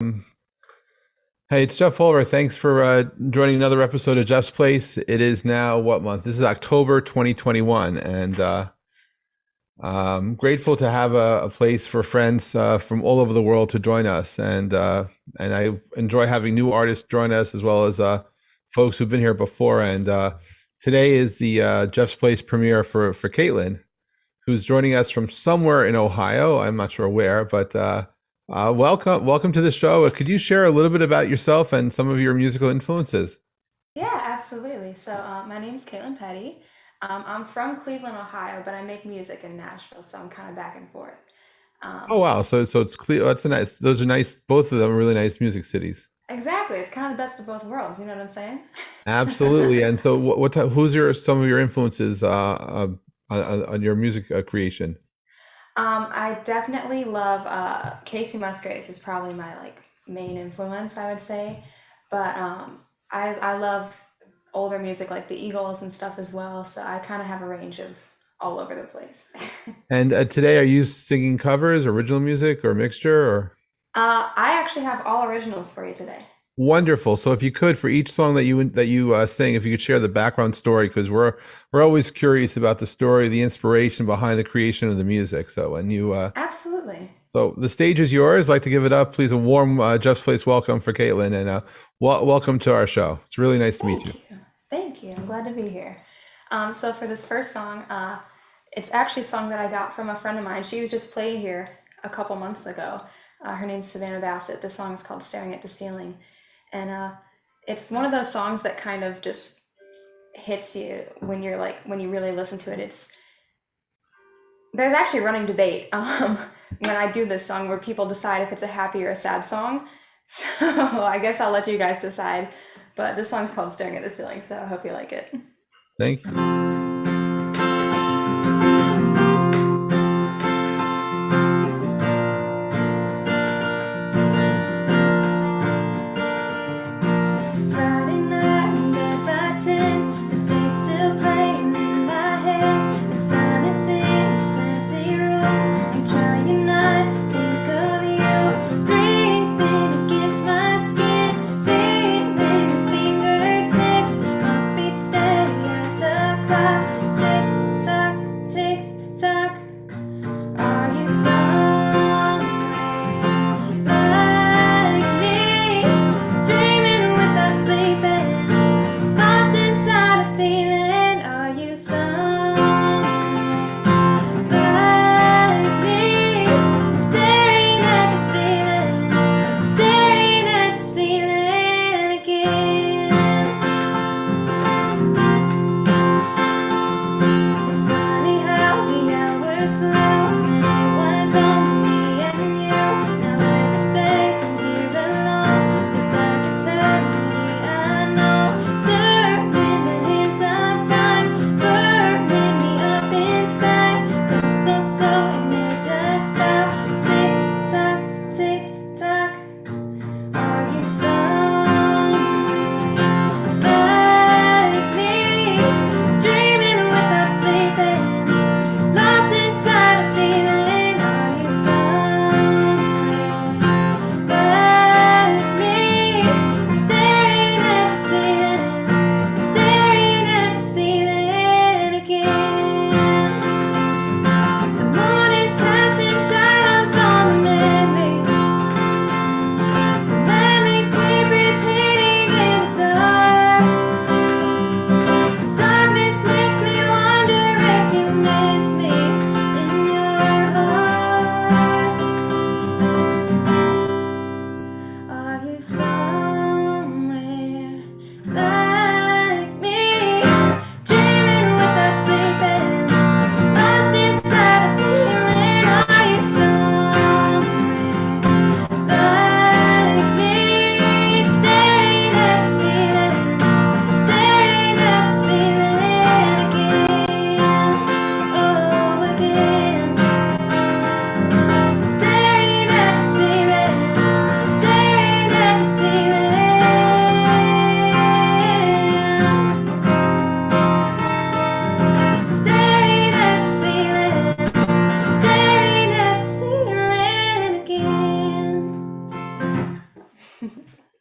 Hey, it's Jeff Holver. Thanks for joining another episode of Jeff's Place. It is now what month? This is October 2021, and I'm grateful to have a place for friends from all over the world to join us. And I enjoy having new artists join us as well as folks who've been here before. And today is the Jeff's Place premiere for Kaitlin, who's joining us from somewhere in Ohio. I'm not sure where, but welcome to the show. Could you share a little bit about yourself and some of your musical influences? Yeah, absolutely. My name's Caitlin Petty. I'm from Cleveland, Ohio, but I make music in Nashville, so I'm kind of back and forth. Oh Um, wow, so it's clear. That's a nice. Those are nice. Both of them are really nice music cities. exactly, it's kind of the best of both worlds. You know what I'm saying? Absolutely. And so, who's your some of your influences on your music creation? I definitely love Casey Musgraves is probably my main influence, I would say. But I love older music like the Eagles and stuff as well. So I kind of have a range of all over the place. And today, are you singing covers, original music, or mixture? Or I actually have all originals for you today. wonderful. So if you could, for each song that you sing, if you could share the background story, because we're always curious about the story, the inspiration behind the creation of the music. So when you Absolutely. so the stage is yours. I'd like to give it up, please. A warm Jeff's Place welcome for Caitlin, and welcome to our show. It's really nice to meet you. Thank you. Thank you. I'm glad to be here. So for this first song, it's actually a song that I got from a friend of mine. She was just playing here a couple months ago. Her name's Savannah Bassett. The song is called Staring at the Ceiling. And it's one of those songs that kind of just hits you when when you really listen to it. There's actually a running debate when I do this song where people decide if it's a happy or a sad song. So I guess I'll let you guys decide. But this song's called Staring at the Ceiling, so I hope you like it. Thank you. Friday night in bed by 10, the day's still playing in my head. The silence in this empty room. I'm trying not to think of you. Breathing against my skin, feeling your fingertips. Heartbeat steady as a clock.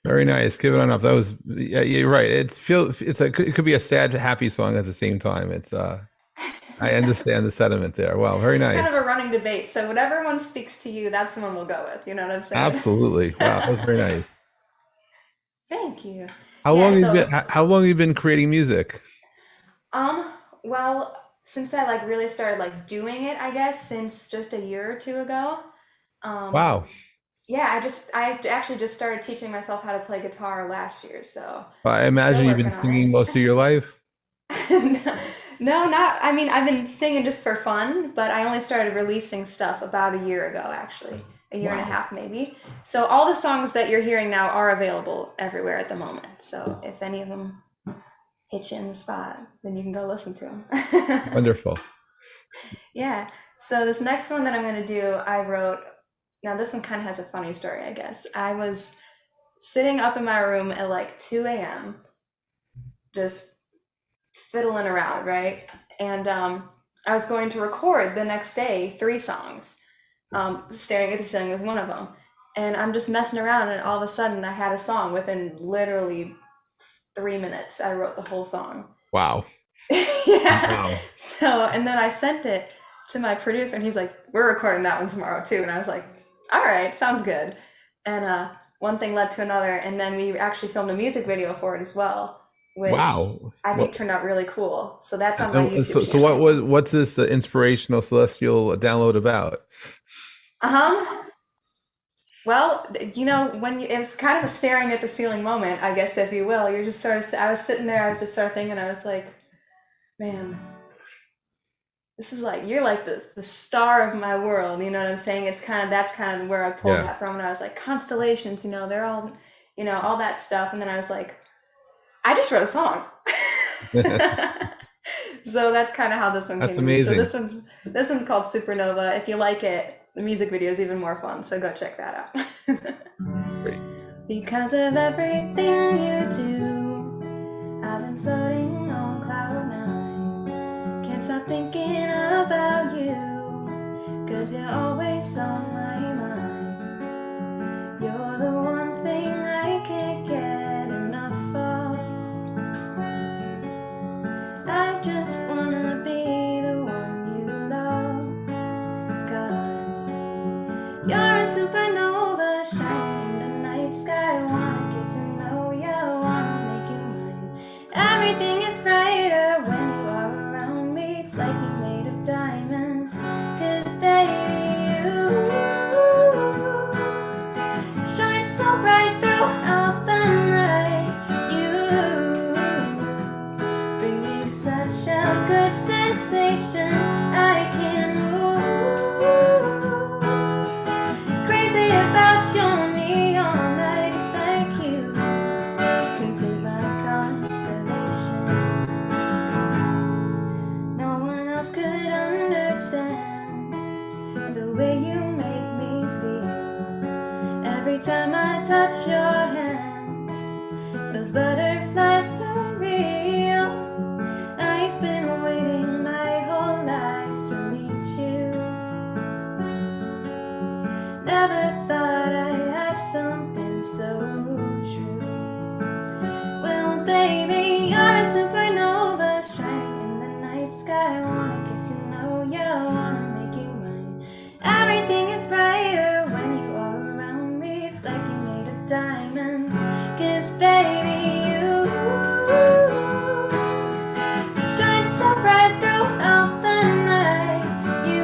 Very nice. Give it on up. That was, yeah, you're right. It could be a sad, happy song at the same time. I understand the sentiment there. Wow, very Kind nice. of a running debate. So whatever one speaks to you, that's the one we'll go with. You know what I'm saying? Absolutely. Wow, that was very nice. Thank you. How long Yeah, have you been, so how long have you been creating music? um well, since I like really started like doing it, I guess since just a year or two ago. Um Wow. yeah, I actually just started teaching myself how to play guitar last year, so I still imagine you've working been on singing it. most of your life. No, not. I mean, I've been singing just for fun, but I only started releasing stuff about a year ago, actually, a year and a Wow. half maybe. So all the songs that you're hearing now are available everywhere at the moment. So if any of them hit you in the spot, then you can go listen to them. Wonderful. Yeah. So this next one that I'm gonna do, I wrote. Now this one kind of has a funny story, I guess. I was sitting up in my room at like 2 a.m. just fiddling around, right? And I was going to record the next day 3 songs. Staring at the ceiling was one of them. And I'm just messing around, and all of a sudden, I had a song within literally 3 minutes. I wrote the whole song. Wow. Yeah. Wow. So, and then I sent it to my producer, and he's like, "We're recording that one tomorrow too." And I was like, "All right, sounds good." And one thing led to another, and then we actually filmed a music video for it as well, which Wow. I think What? turned out really cool. So that's on my YouTube So what channel. was what's this the inspirational celestial download about? Um, well, when it's kind of a staring at the ceiling moment, I guess, if you will. You're just sort of, I was sitting there, I was just sort of thinking, I was like, man, this is like, you're like the star of my world. You know what I'm saying? That's kind of where I pulled Yeah. that from. And I was like, constellations, they're all, all that stuff. And then I was like, I just wrote a song. So that's kind of how this one That's came to be. So amazing. this one's called Supernova. If you like it, the music video is even more fun. So go check that out. Great. Because of everything you do, I've been floating on cloud nine. Can't stop thinking about you, 'cause you're always on my mind. You're the one thing I can't get enough of. I just wanna be the one you love, 'cause you're a supernova shining in the night sky. Wanna get to know you, wanna make you mine. Everything is brighter when you are around me. It's like you're made of diamonds, 'cause baby, you shine so bright throughout the night. You bring me such a good sensation. I can move crazy about your neon lights, like you complete my constellation. No one else could understand the way you make me feel. Every time I touch your hands, those butterflies turn real. I've been waiting my whole life to meet you. Never thought I'd have something so true. Well, baby, you're a supernova shining in the night sky. Wanna get to know you, wanna make you mine. Everything is brighter when you are around me. It's like you're made of diamonds, 'cause baby, you shine so bright throughout the night. You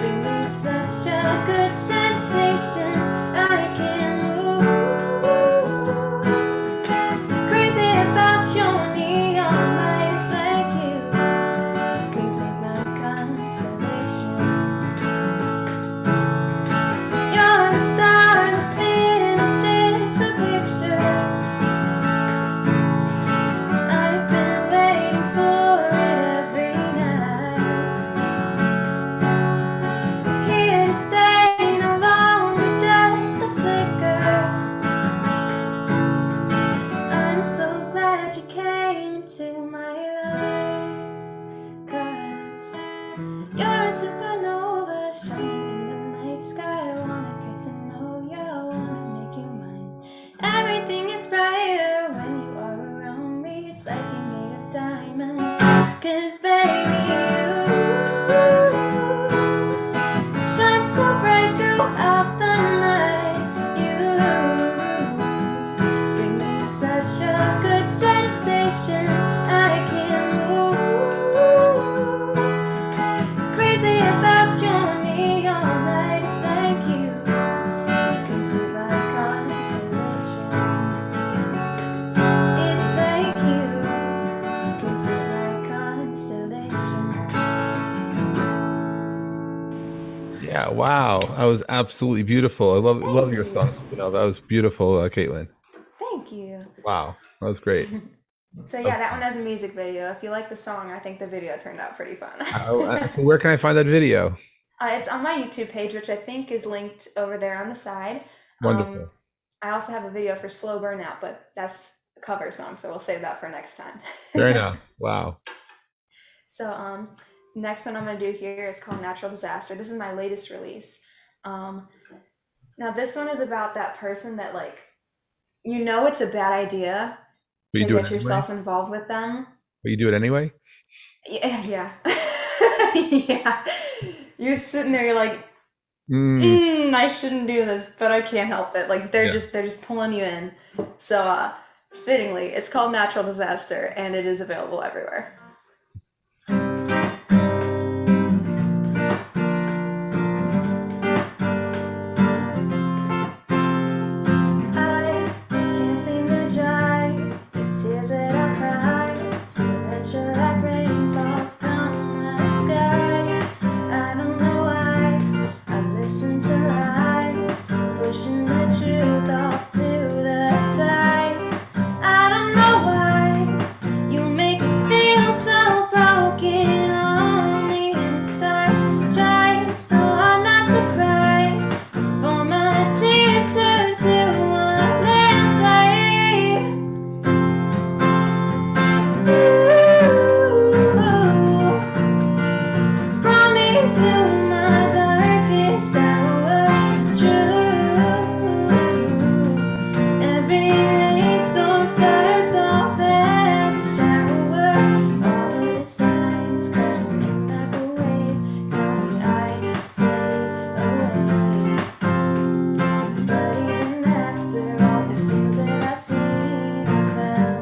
bring me such a good sensation. I can move crazy about your neon lights, like you complete my constellation. You're a star in the Wow, that was absolutely beautiful. I love Thank your you. song, Supernova. That was beautiful, Kaitlin. Thank you. Wow, that was great. So yeah, that one Okay. has a music video. If you like the song, I think the video turned out pretty fun. So where can I find that video? It's on my YouTube page, which I think is linked over there on the side. Um, Wonderful. I also have a video for Slow Burnout, but that's a cover song, so we'll save that for next Fair time. enough. Wow. So, next one I'm gonna do here is called Natural Disaster. This is my latest release. Um, Now this one is about that person that like you know it's a bad idea But you to do it get anyway? yourself involved with them. But you do it anyway? Yeah, yeah. Yeah. You're sitting there, you're like, Mm, I shouldn't do this, but I can't help it. Like yeah. they're just pulling you in. So fittingly, it's called Natural Disaster and it is available everywhere. I can't seem to dry the tears that I cry. So venture like rainfalls from the sky. I don't know why I listen to lies, pushing the truth off to the side. I don't know why you make me feel so broken on the inside. Try so hard not to cry before my tears turn to a landslide. Ooh, brought me to my darkest hour. It's true. Every rainstorm starts off as a shower. All of the signs crashing in like a wave tell me I should stay away. But even after all the things that I've seen, I fell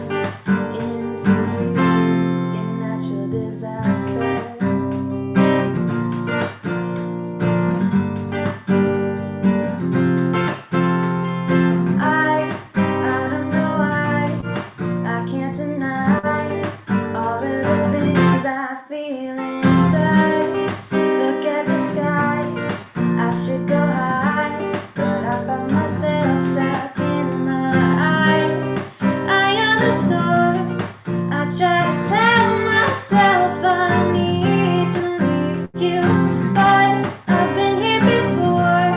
into you in natural disaster. I don't know why I can't deny all of the things I feel inside. Look at the sky, I should go high, but I found myself stuck in the eye of the storm. I try to tell myself I need to leave you, but I've been here before.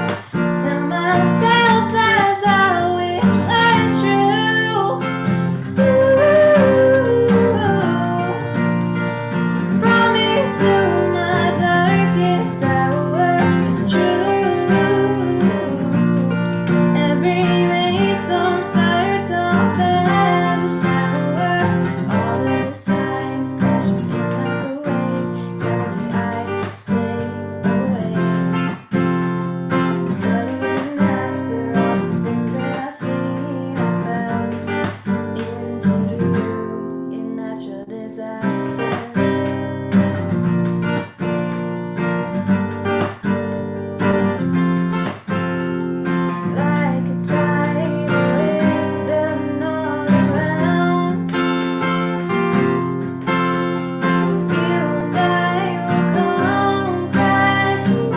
Tell myself as I wish I true. Brought me to my darkest hour. It's true. Every rainstorm starts off as a shower. All of the signs crashing in like a wave tell me I should stay away. But even after all the things that I've seen, I fell into you in natural disaster. Like a tidal wave building all around, you and I will come crashing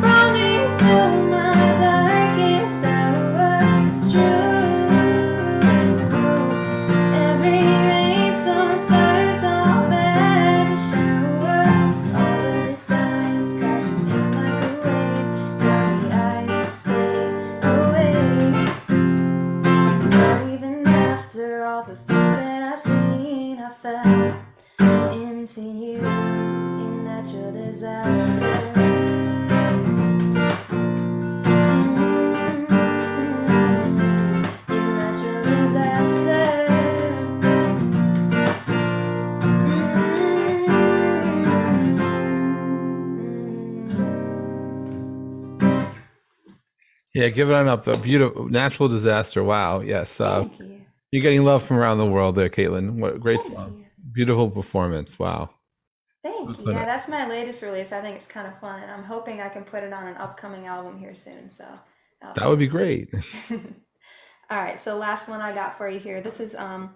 brought me to my darkest hour. It's true. Every rainstorm starts off as a shower. All of the signs crashing in like a wave tell me I should stay away. But even after all the things that I've seen, I fell into you in natural disaster. In natural disaster. Yeah, give it on up. A beautiful natural disaster. Wow. Yes. Thank you. You're getting love from around the world there, Kaitlin. What a great Thank song. you. Beautiful performance. Wow. Thank That's you. so Yeah, nice. that's my latest release. I think it's kind of fun, and I'm hoping I can put it on an upcoming album here soon. So that'll That be would be fun. great. All right, so last one I got for you here. This is I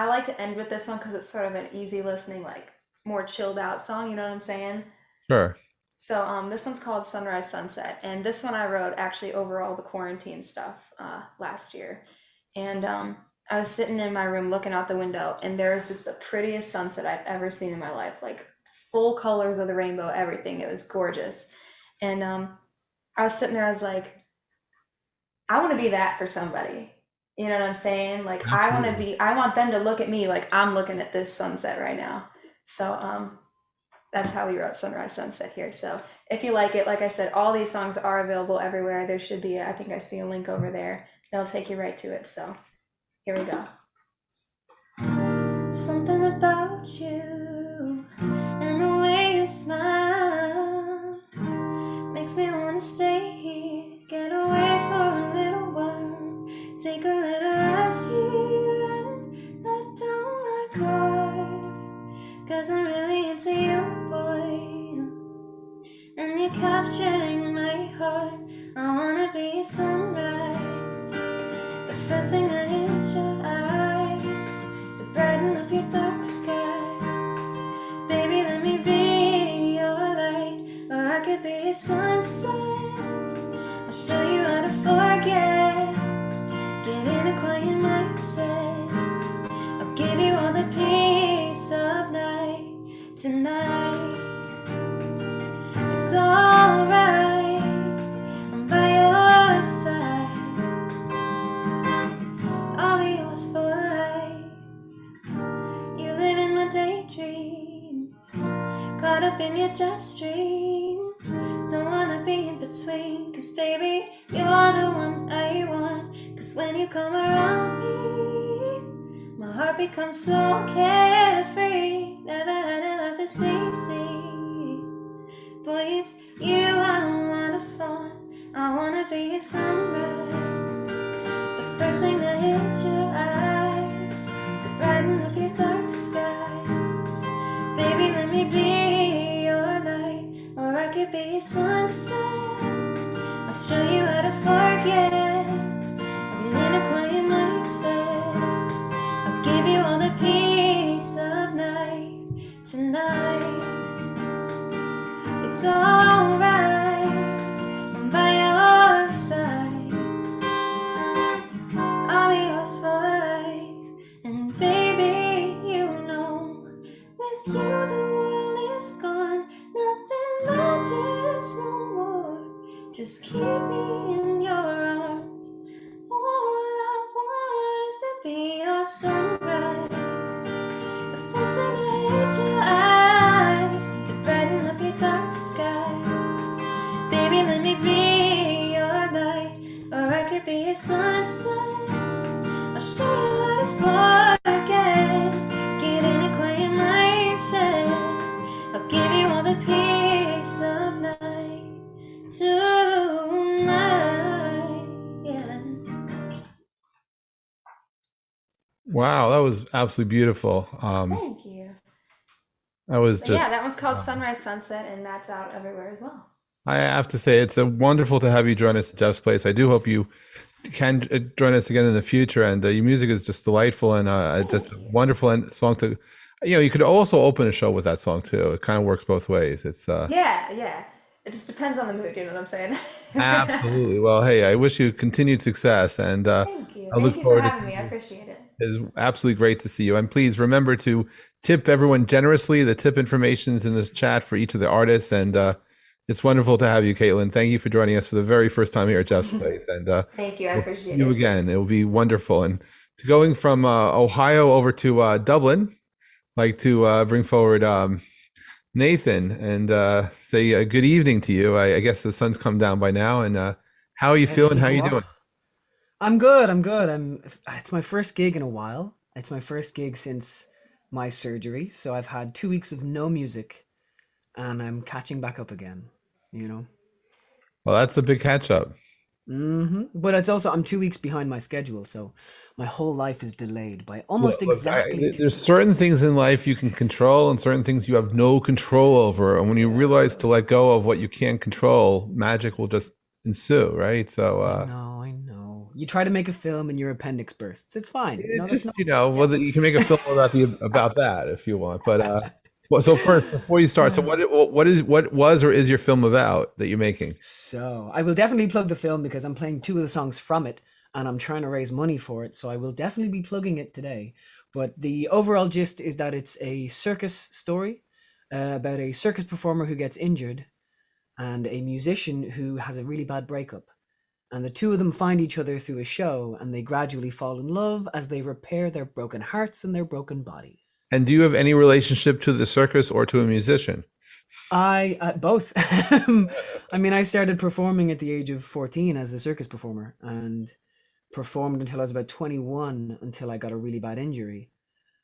like to end with this one because it's sort of an easy listening, like more chilled out song. You know what I'm saying? Sure. So this one's called Sunrise Sunset, and this one I wrote actually over all the quarantine stuff last year. And I was sitting in my room looking out the window, and there was just the prettiest sunset I've ever seen in my life, like full colors of the rainbow, everything. It was gorgeous. And I was sitting there, I was like, I want to be that for somebody. You know what I'm saying? Like Absolutely. I want them to look at me like I'm looking at this sunset right now. So that's how we wrote Sunrise Sunset here. So if you like it, like I said, all these songs are available everywhere. There should be, I think I see a link over there. That'll take you right to it. So here we go. Something about you and the way you smile makes me want to stay here, get away for a little while, take a little rest here and let down my guard, 'cause I'm really into you, boy, and you're capturing my heart. I wanna be a sunrise, the first thing that hits your eyes, to brighten up your dark skies. Baby, let me be your light, or I could be a sunset. I'll show you how to forget, get in a quiet mindset. I'll give you all the peace of night tonight. It's alright, I'm by your side. I'll be yours for life. You live in my daydreams, caught up in your jet stream. Don't wanna be in between, 'cause baby, you're the one I want. 'Cause when you come around me, my heart becomes so carefree. Never had it like this easy. Boy, it's you I wanna flaunt. I wanna be a sunrise, the first thing that hits your eyes, to brighten up your dark skies. Baby, let me be your light, or I could be a sunset. I'll show you how to forget, I'll be in a quiet mindset. I'll give you all the peace of night tonight. It's alright, I'm by your side. I'll be yours for life. And baby, you know, with you the world is gone. Nothing matters no more. Just keep me in your arms. All I want is to be your sunrise, the first thing that hits your eyes, to brighten up your dark skies. Baby, let me be your light, or I could be a sunset. I'll show you how to forget, get in a quiet mindset. I'll give you all the peace of night tonight. Yeah. Wow, that was absolutely beautiful. Thank you. That was But yeah, just, that one's called um, Sunrise Sunset, and that's out everywhere as well. I have to say, it's a wonderful to have you join us at Jeff's Place. I do hope you can join us again in the future. And your music is just delightful, and it's Thank a you. wonderful song to. You could also open a show with that song too. It kind of works both ways. It's Yeah, yeah. It just depends on the mood, you know what I'm saying? absolutely. Well, hey, I wish you continued success, and Thank you. I look Thank you for forward to having seeing me. I you. appreciate it. It is absolutely great to see you. And please remember to tip everyone generously. The tip information is in this chat for each of the artists. And it's wonderful to have you, Kaitlin. Thank you for joining us for the very first time here at Jeff's Place. And Thank you. I we'll see appreciate you it. again. It will be wonderful. And going from Ohio over to Dublin, I'd like to bring forward Nathan and say good evening to you. I guess the sun's come down by now. And how are you Yes, feeling? it's How are the you law. doing? I'm good. I'm good. It's my first gig in a while. It's my first gig since my surgery, so I've had 2 weeks of no music, and I'm catching back up again. You know. Well, that's the big catch up. But it's also I'm 2 weeks behind my schedule, so my whole life is delayed by almost Look, exactly there's 2 weeks. certain things in life you can control and certain things you have no control over. And when you realize Yeah, to let go of what you can't control, magic will just ensue, right? So, I know, I know. You try to make a film and your appendix bursts. It's fine. No, it's that's just, not. Yeah. whether you can make a film about that if you want. But well, so first, before you start, so what was or is your film about that you're making? So I will definitely plug the film because I'm playing two of the songs from it and I'm trying to raise money for it. So I will definitely be plugging it today. But the overall gist is that it's a circus story about a circus performer who gets injured and a musician who has a really bad breakup. And the two of them find each other through a show and they gradually fall in love as they repair their broken hearts and their broken bodies. And do you have any relationship to the circus or to a musician? I both. I mean, I started performing at the age of 14 as a circus performer and performed until I was about 21 until I got a really bad injury.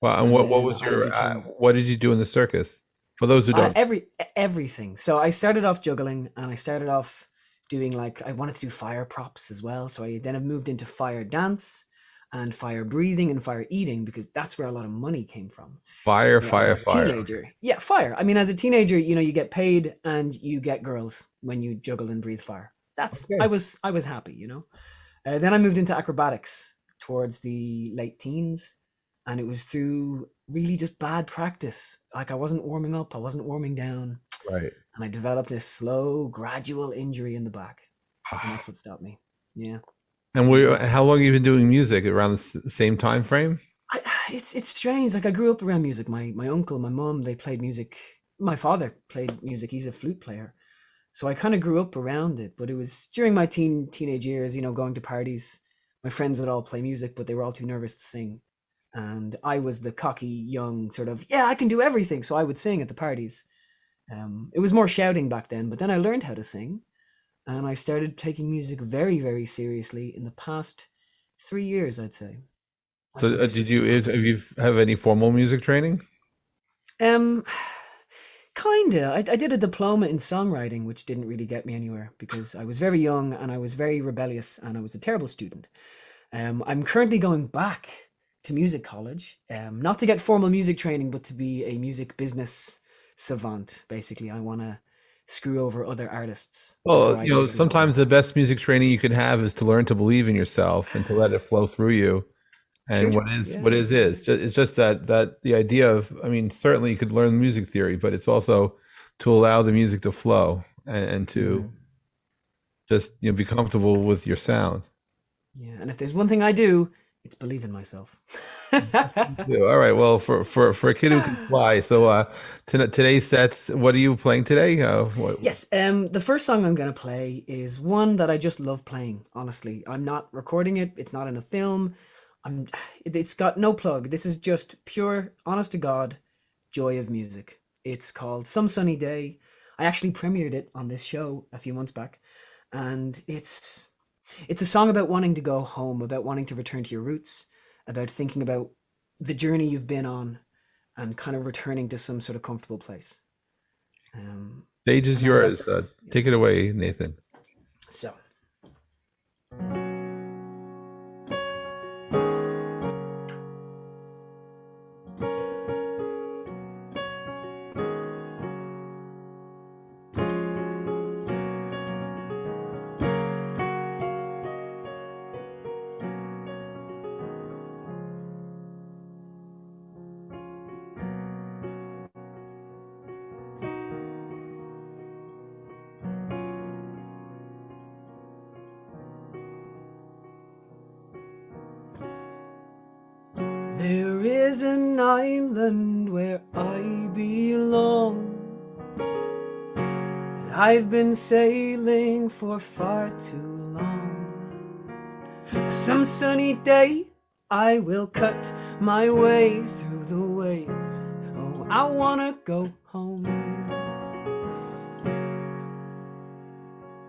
Well, and And what then was I your became what did you do in the circus? For those who don't, everything. So I started off juggling and I started off doing like I wanted to do fire props as well. So I then have moved into fire dance and fire breathing and fire eating because that's where a lot of money came from. fire, So as fire, a fire. teenager, yeah, fire. I mean, as a teenager, you get paid and you get girls when you juggle and breathe fire. That's Okay. I was happy. Then I moved into acrobatics towards the late teens, and it was through really just bad practice. Like I wasn't warming up, I wasn't warming down, Right. and I developed this slow, gradual injury in the back, and that's what stopped me. Yeah. And Hmm. how long have you been doing music? Around the same time frame? I, it's strange. Like I grew up around music. My uncle, my mom, they played music. My father played music. He's a flute player. So I kind of grew up around it, but it was during my teenage years, going to parties. My friends would all play music, but they were all too nervous to sing. And I was the cocky, young sort of, yeah, I can do everything. So I would sing at the parties. It was more shouting back then, but then I learned how to sing and I started taking music very, very seriously in the past 3 years, I'd say. I So, produce a have couple. you have any formal music training? Um, Kinda. I did a diploma in songwriting, which didn't really get me anywhere because I was very young and I was very rebellious and I was a terrible student. I'm currently going back to music college, not to get formal music training, but to be a music business savant. Basically, I want to screw over other artists before Well, I lose everything. sometimes the best music training you can have is to learn to believe in yourself and to let it flow through you. True, And true. what Yeah. is. It's just that the idea of, I mean, certainly you could learn music theory, but it's also to allow the music to flow and to Hmm. just be comfortable with your sound. Yeah. And if there's one thing I do, it's believe in myself. Yeah, all right. Well, for a kid who can fly, so today's sets. What are you playing today? What? Yes, the first song I'm gonna play is one that I just love playing, honestly. I'm not recording it, it's not in a film. I'm it's got no plug. This is just pure, honest to God, joy of music. It's called Some Sunny Day. I actually premiered it on this show a few months back, and it's a song about wanting to go home, about wanting to return to your roots, about thinking about the journey you've been on and kind of returning to some sort of comfortable place. Um, Stage is and yours. that's yeah. Take it away, Nathan. So there is an island where I belong. And I've been sailing for far too long. Some sunny day I will cut my way through the waves. Oh, I wanna go home.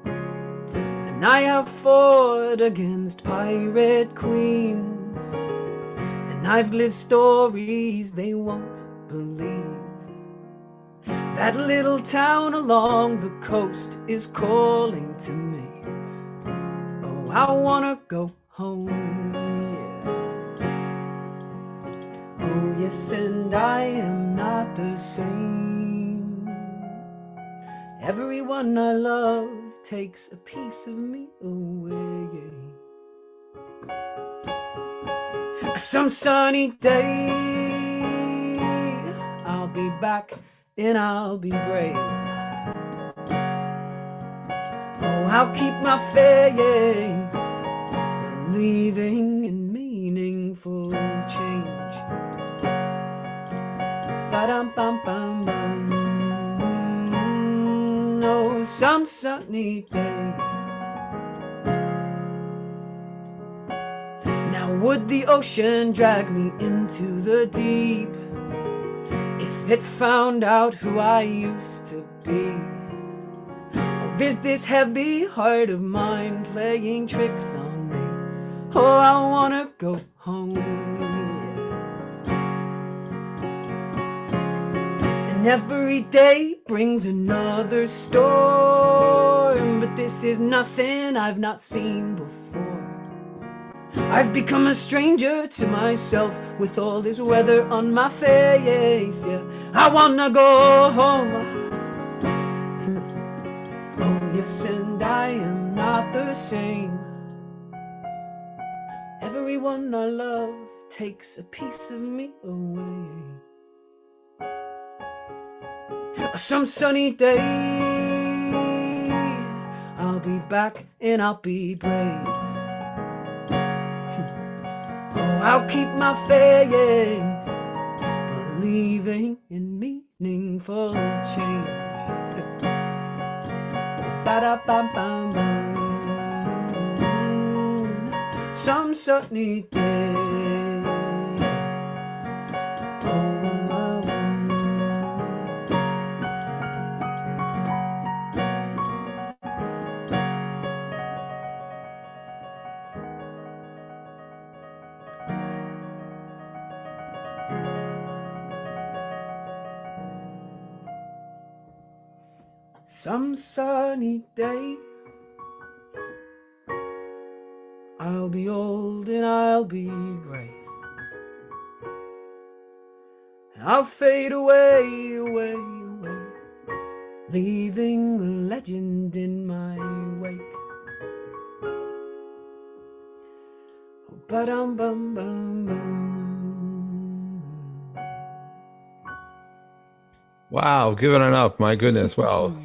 And I have fought against pirate queens, and I've lived stories they won't believe. That little town along the coast is calling to me. I wanna go home, yeah. Oh yes, and I am not the same. Everyone I love takes a piece of me away. Some sunny day I'll be back and I'll be brave. Oh, I'll keep my faith, believing in meaningful change. Ba-dum-bum-bum-bum. Oh, some sunny day. Now would the ocean drag me into the deep if it found out who I used to be? Or is this heavy heart of mine playing tricks on me? Oh, I wanna go home, yeah. And every day brings another storm, but this is nothing I've not seen before. I've become a stranger to myself with all this weather on my face, yeah. I wanna go home. Oh yes, and I am not the same. Everyone I love takes a piece of me away. Some sunny day I'll be back and I'll be brave. Oh, I'll keep my faith, believing in meaningful change. Ba-da-bum-bum-bum. Some sunny day. Some sunny day, I'll be old and I'll be grey. I'll fade away, away, away, leaving a legend in my wake. Ba-dum-bum-bum-bum. Wow, giving it up. My goodness. Well,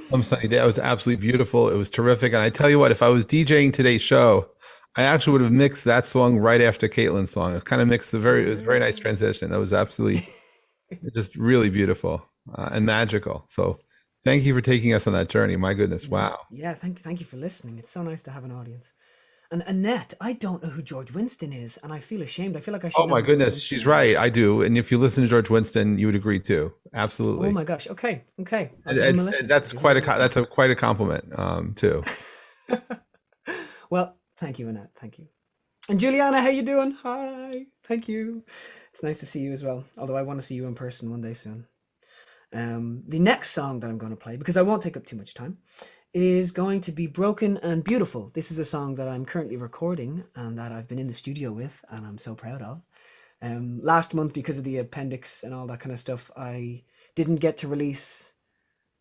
some sunny day. It was absolutely beautiful. It was terrific. And I tell you what, if I was DJing today's show, I actually would have mixed that song right after Caitlin's song. It kind of mixed it was a very nice transition. That was absolutely just really beautiful and magical. So thank you for taking us on that journey. My goodness. Wow. Yeah, thank you for listening. It's so nice to have an audience. And Annette, I don't know who George Winston is, and I feel ashamed. I feel like I should Oh know my who George goodness. Winston She's is. right. I do. And if you listen to George Winston, you would agree too. Absolutely. Oh my gosh. Okay. I'll give him a listen. That's quite a compliment too. Well, thank you, Annette. Thank you. And Juliana, how you doing? Hi. Thank you. It's nice to see you as well. Although I want to see you in person one day soon. The next song that I'm going to play, because I won't take up too much time, is going to be Broken and Beautiful. This is a song that I'm currently recording and that I've been in the studio with, and I'm so proud of. Last month, because of the appendix and all that kind of stuff, I didn't get to release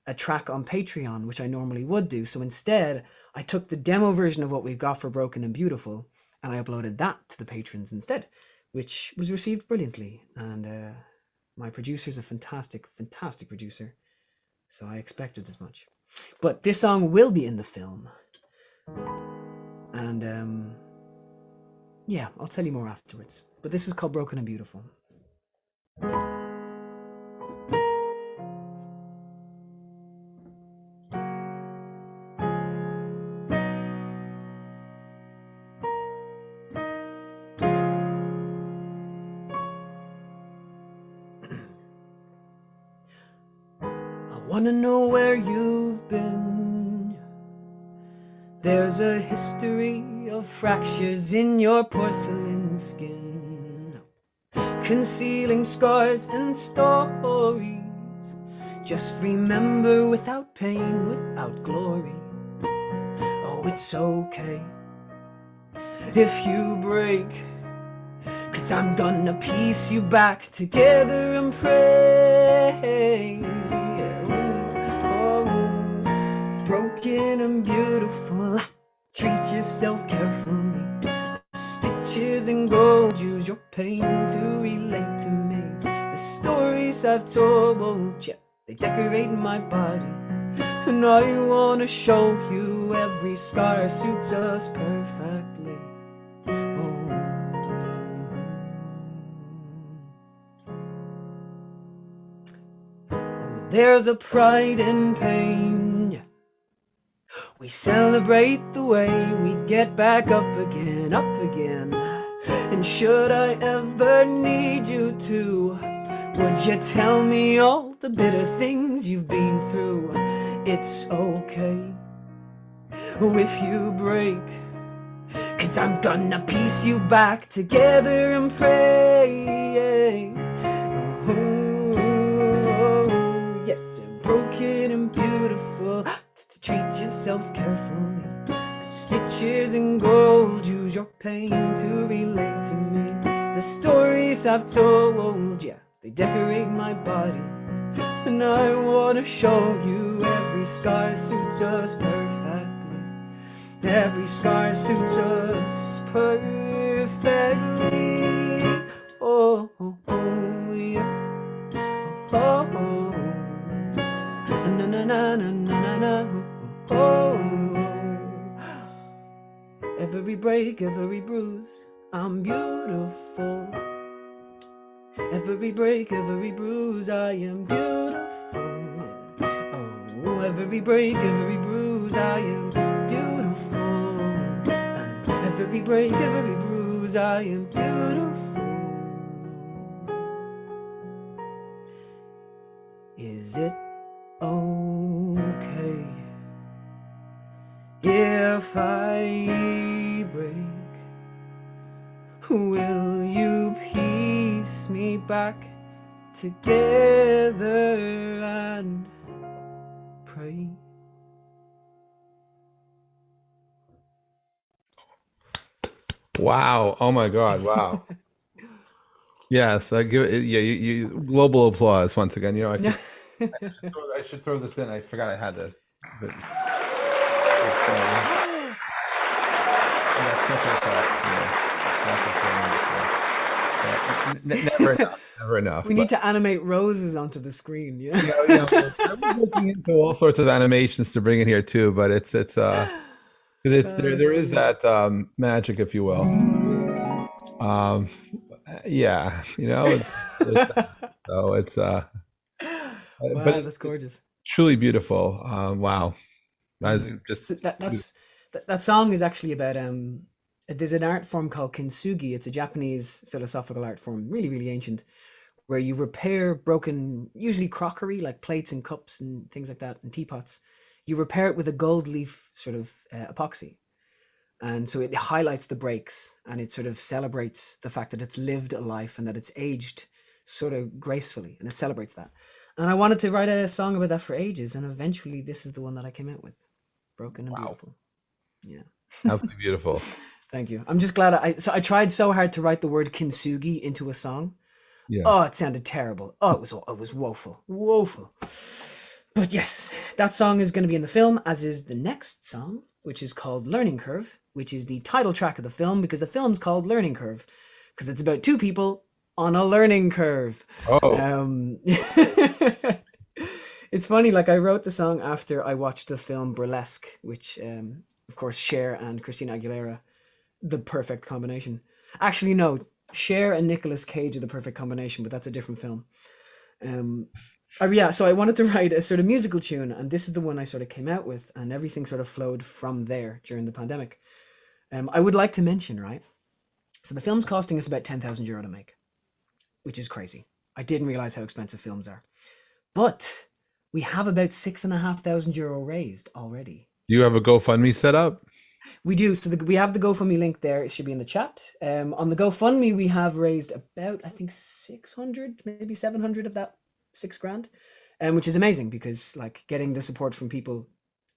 a track on Patreon, which I normally would do. So instead, I took the demo version of what we've got for Broken and Beautiful, and I uploaded that to the patrons instead, which was received brilliantly. And my producer's a fantastic, fantastic producer, so I expected as much. But this song will be in the film, and yeah, I'll tell you more afterwards. But this is called Broken and Beautiful. I wanna know where you've been. There's a history of fractures in your porcelain skin, concealing scars and stories. Just remember, without pain, without glory. Oh, it's okay, if you break. 'Cause I'm gonna piece you back together and pray. Oh, broken and beautiful, treat yourself carefully. Stitches and gold, use your pain to relate to me. The stories I've told, yeah, they decorate my body. And I wanna show you every scar suits us perfectly. There's a pride in pain, yeah. We celebrate the way we get back up again, up again. And should I ever need you to, would you tell me all the bitter things you've been through? It's okay if you break, 'cause I'm gonna piece you back together and pray. Oh, yes, you're broken and beautiful, to treat yourself carefully. Stitches and gold, use your pain to relate to me. The stories I've told, yeah, they decorate my body. And I wanna show you every scar suits us perfectly. Every scar suits us perfectly. Oh, oh, oh yeah. Oh, oh, na na na na na na. Oh, every break, every bruise, I'm beautiful. Every break, every bruise, I am beautiful. Oh, every break, every bruise, I am beautiful. And every break, every bruise, I am beautiful. Is it okay if I break? Will you piece me back together and pray? Wow. Oh my God. Wow. Yes, I give it. Yeah, you global applause once again. I should throw this in. I forgot I had to. But never enough. Never enough. We need to animate roses onto the screen. Yeah. I was looking into all sorts of animations to bring in here too, but there is that magic, if you will. Yeah, so it's Wow, but it's that's gorgeous. truly beautiful. Wow, that is just So that song is actually about there's an art form called kintsugi. It's a Japanese philosophical art form, really really ancient, where you repair broken, usually crockery like plates and cups and things like that, and teapots. You repair it with a gold leaf sort of epoxy, and so it highlights the breaks and it sort of celebrates the fact that it's lived a life and that it's aged sort of gracefully, and it celebrates that. And I wanted to write a song about that for ages, and eventually this is the one that I came out with, Broken and wow, Beautiful. Yeah. absolutely beautiful. Thank you. I'm just glad I tried so hard to write the word kintsugi into a song. Yeah. Oh, it sounded terrible. Oh, it was woeful. Woeful. But yes, that song is going to be in the film, as is the next song, which is called Learning Curve, which is the title track of the film, because the film's called Learning Curve, because it's about two people on a learning curve. Oh, It's funny, like I wrote the song after I watched the film Burlesque, which, of course, Cher and Christina Aguilera, the perfect combination. Actually, no, Cher and Nicolas Cage are the perfect combination, but that's a different film. So I wanted to write a sort of musical tune, and this is the one I sort of came out with, and everything sort of flowed from there during the pandemic. I would like to mention, right? So the film's costing us about €10,000 to make, which is crazy. I didn't realize how expensive films are, but we have about €6,500 raised already. do you have a GoFundMe set up? We do. So we have the GoFundMe link there. It should be in the chat. On the GoFundMe, we have raised about, I think, 600, maybe 700 of that $6,000, which is amazing because like getting the support from people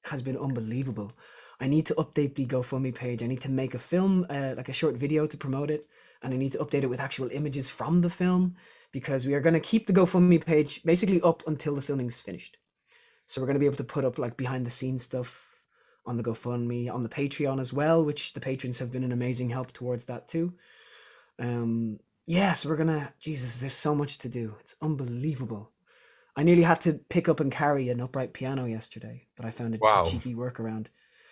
has been unbelievable. I need to update the GoFundMe page. I need to make a film, like a short video to promote it, and I need to update it with actual images from the film, because we are going to keep the GoFundMe page basically up until the filming's finished. So we're going to be able to put up like behind the scenes stuff on the GoFundMe, on the Patreon as well, which the patrons have been an amazing help towards that too. Yeah, so we're gonna, Jesus, there's so much to do. It's unbelievable. I nearly had to pick up and carry an upright piano yesterday, but I found a Wow. cheeky workaround.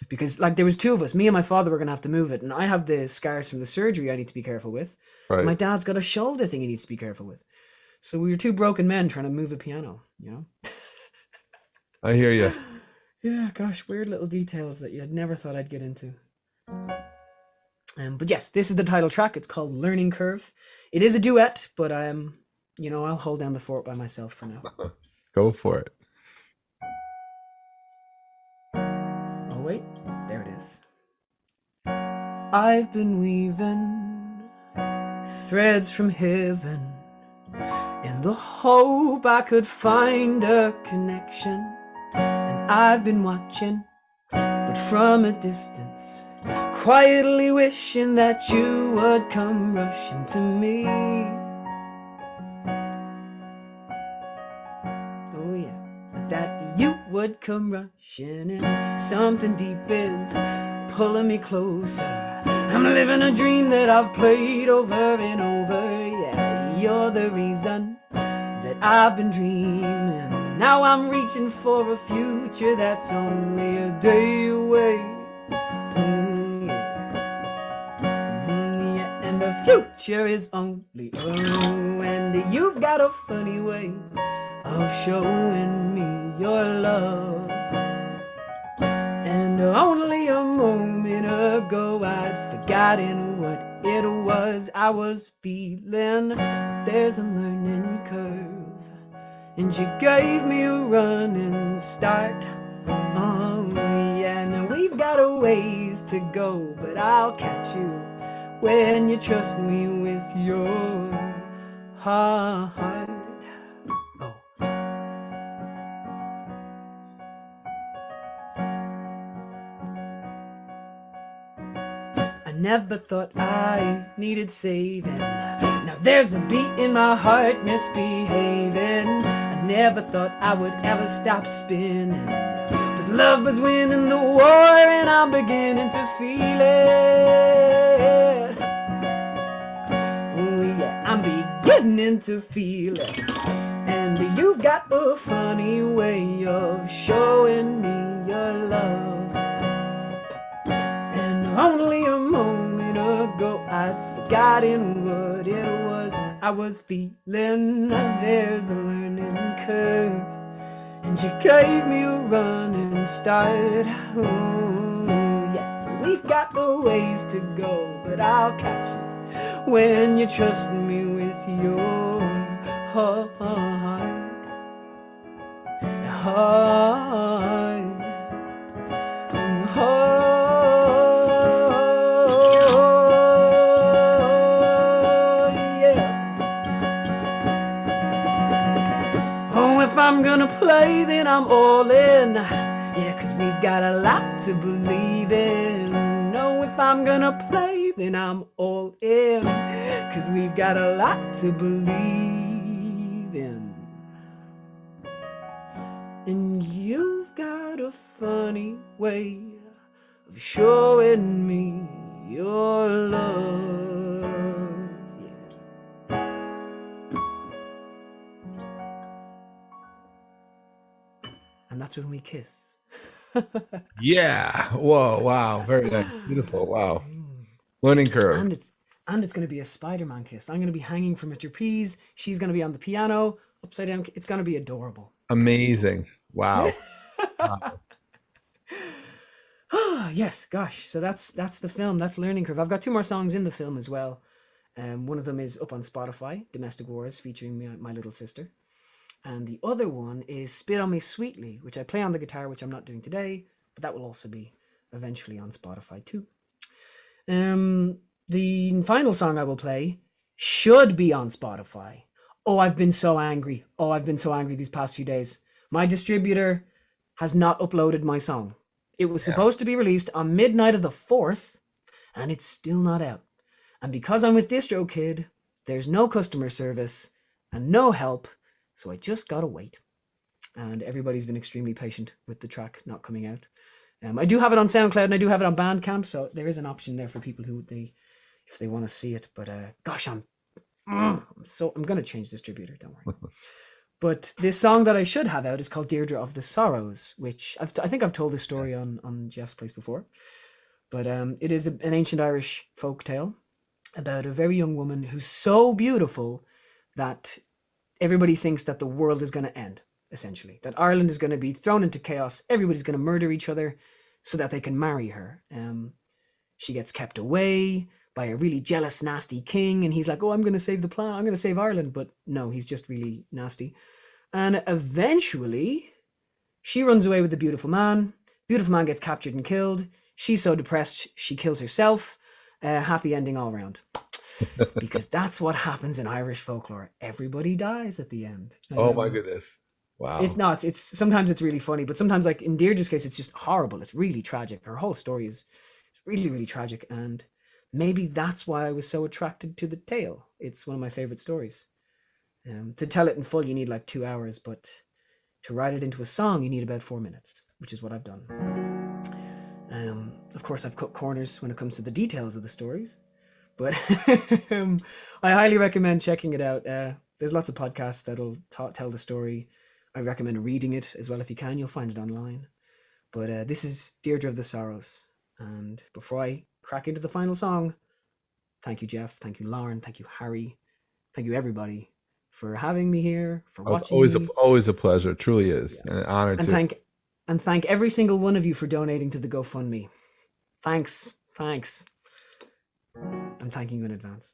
Because like there was two of us, me and my father were gonna have to move it, and I have the scars from the surgery I need to be careful with. Right. My dad's got a shoulder thing he needs to be careful with. So we were two broken men trying to move a piano, you know? I hear you. Yeah, gosh, weird little details that you had never thought I'd get into. But yes, this is the title track. It's called Learning Curve. It is a duet, but you know, I'll hold down the fort by myself for now. Go for it. Oh wait, there it is. I've been weaving threads from heaven in the hope I could find a connection. And I've been watching, but from a distance, quietly wishing that you would come rushing to me. Oh yeah, that you would come rushing in. Something deep is pulling me closer. I'm living a dream that I've played over and over. Yeah, you're the reason that I've been dreaming. Now I'm reaching for a future that's only a day away. Yeah, and the future is only and you've got a funny way of showing me your love. And only a moment ago I'd forgotten what it was I was feeling. There's a learning curve, and you gave me a running start. Oh yeah, now we've got a ways to go, but I'll catch you when you trust me with your heart. Oh. I never thought I needed saving. Now there's a beat in my heart misbehaving. I never thought I would ever stop spinning, but love was winning the war, and I'm beginning to feel it. Oh yeah, I'm beginning to feel it. And you've got a funny way of showing me your love. Only a moment ago I'd forgotten what it was I was feeling. There's a learning curve, and you gave me a running start. Oh, yes, we've got the ways to go, but I'll catch you when you trust me with your heart. If I'm gonna play, then I'm all in. Yeah, 'cause we've got a lot to believe in. No, if I'm gonna play, then I'm all in. 'Cause we've got a lot to believe in. And you've got a funny way of showing me your love. And that's when we kiss. Yeah. Whoa. Wow. Very nice. Beautiful. Wow. Learning curve. And it's going to be a Spider-Man kiss. I'm going to be hanging from a trapeze. She's going to be on the piano, upside down. It's going to be adorable. Amazing. Wow. Wow. Yes, gosh. So that's the film. That's Learning Curve. I've got two more songs in the film as well. One of them is up on Spotify, Domestic Wars, featuring my little sister. And the other one is Spit on Me Sweetly, which I play on the guitar, which I'm not doing today, but that will also be eventually on Spotify too. The final song I will play should be on Spotify. Oh, I've been so angry. Oh, I've been so angry these past few days. My distributor has not uploaded my song. It was Yeah. supposed to be released on midnight of the 4th, and it's still not out. And because I'm with DistroKid, there's no customer service and no help, so I just gotta wait. And everybody's been extremely patient with the track not coming out. I do have it on SoundCloud and I do have it on Bandcamp, so there is an option there for people who if they want to see it. But gosh, I'm gonna change distributor. Don't worry. But this song that I should have out is called Deirdre of the Sorrows, which I think I've told this story on Jeff's Place before. But it is an ancient Irish folk tale about a very young woman who's so beautiful that everybody thinks that the world is going to end, essentially. That Ireland is going to be thrown into chaos. Everybody's going to murder each other so that they can marry her. She gets kept away by a really jealous, nasty king, and he's like, oh, I'm going to save the planet. I'm going to save Ireland. But no, he's just really nasty. And eventually, she runs away with the beautiful man. Beautiful man gets captured and killed. She's so depressed, she kills herself. Happy ending all around. Because that's what happens in Irish folklore. Everybody dies at the end. Oh my goodness. Wow. It's not. It's sometimes it's really funny, but sometimes, like in Deirdre's case, it's just horrible. It's really tragic. Her whole story is really, really tragic. And maybe that's why I was so attracted to the tale. It's one of my favorite stories. To tell it in full, you need like 2 hours, but to write it into a song, you need about 4 minutes, which is what I've done. Of course, I've cut corners when it comes to the details of the stories, but I highly recommend checking it out. There's lots of podcasts that'll tell the story. I recommend reading it as well if you can. You'll find it online. But this is Deirdre of the Sorrows. And before I crack into the final song, thank you, Jeff. Thank you, Lauren. Thank you, Harry. Thank you, everybody, for having me here, for watching me. Always a pleasure. It truly is. And an honor to. And thank every single one of you for donating to the GoFundMe. Thanks. I'm thanking you in advance.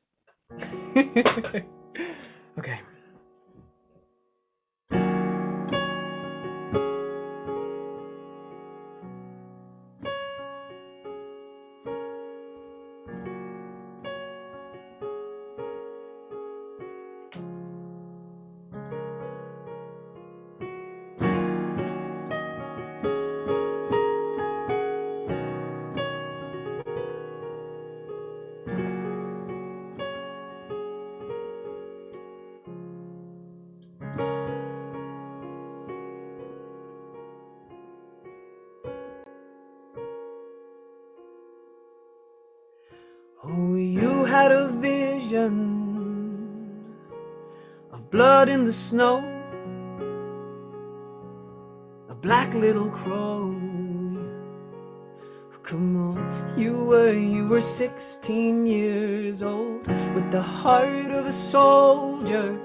Okay. Oh, you had a vision of blood in the snow, a black little crow. Come on, you were 16 years old, with the heart of a soldier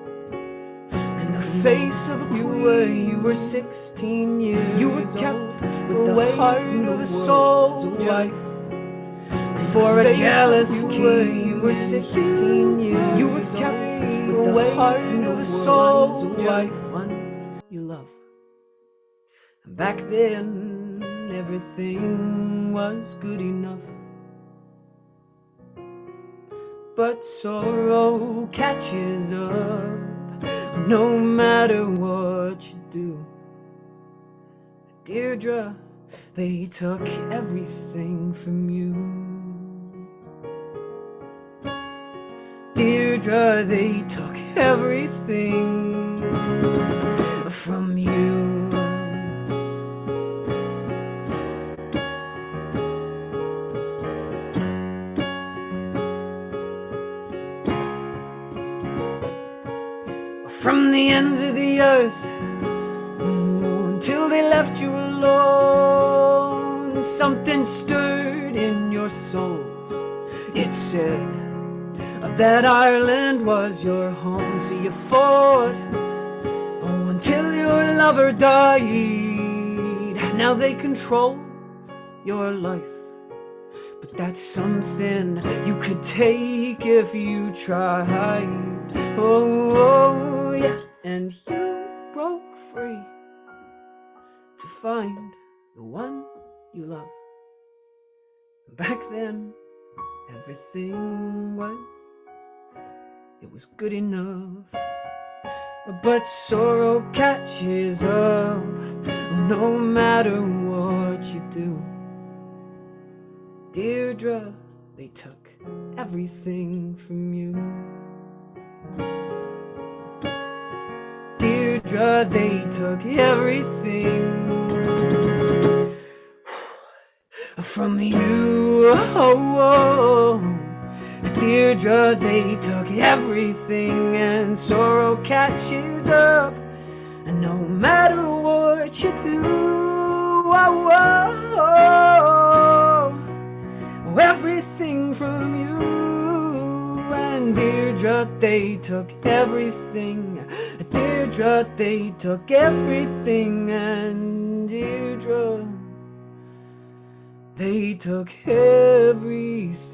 and the face of a queen. You were 16 years you were kept old, with the heart of a soldier. For a jealous king, you were 16 years. You were kept with the heart of a soldier. One you love. And back then, everything was good enough. But sorrow catches up, no matter what you do. Deirdre, they took everything from you. Deirdre, they took everything from you. From the ends of the earth, until they left you alone, something stirred in your souls. It said that Ireland was your home, so you fought, oh, until your lover died. Now they control your life, but that's something you could take if you tried. Oh, yeah, and you broke free to find the one you love. Back then, everything was good enough. But sorrow catches up, no matter what what you do. Deirdre, they took everything from you. Deirdre, they took everything from you. Oh, Deirdre, they took everything, and sorrow catches up. And no matter what you do, everything from you. And Deirdre, they took everything. Deirdre, they took everything. And Deirdre, they took everything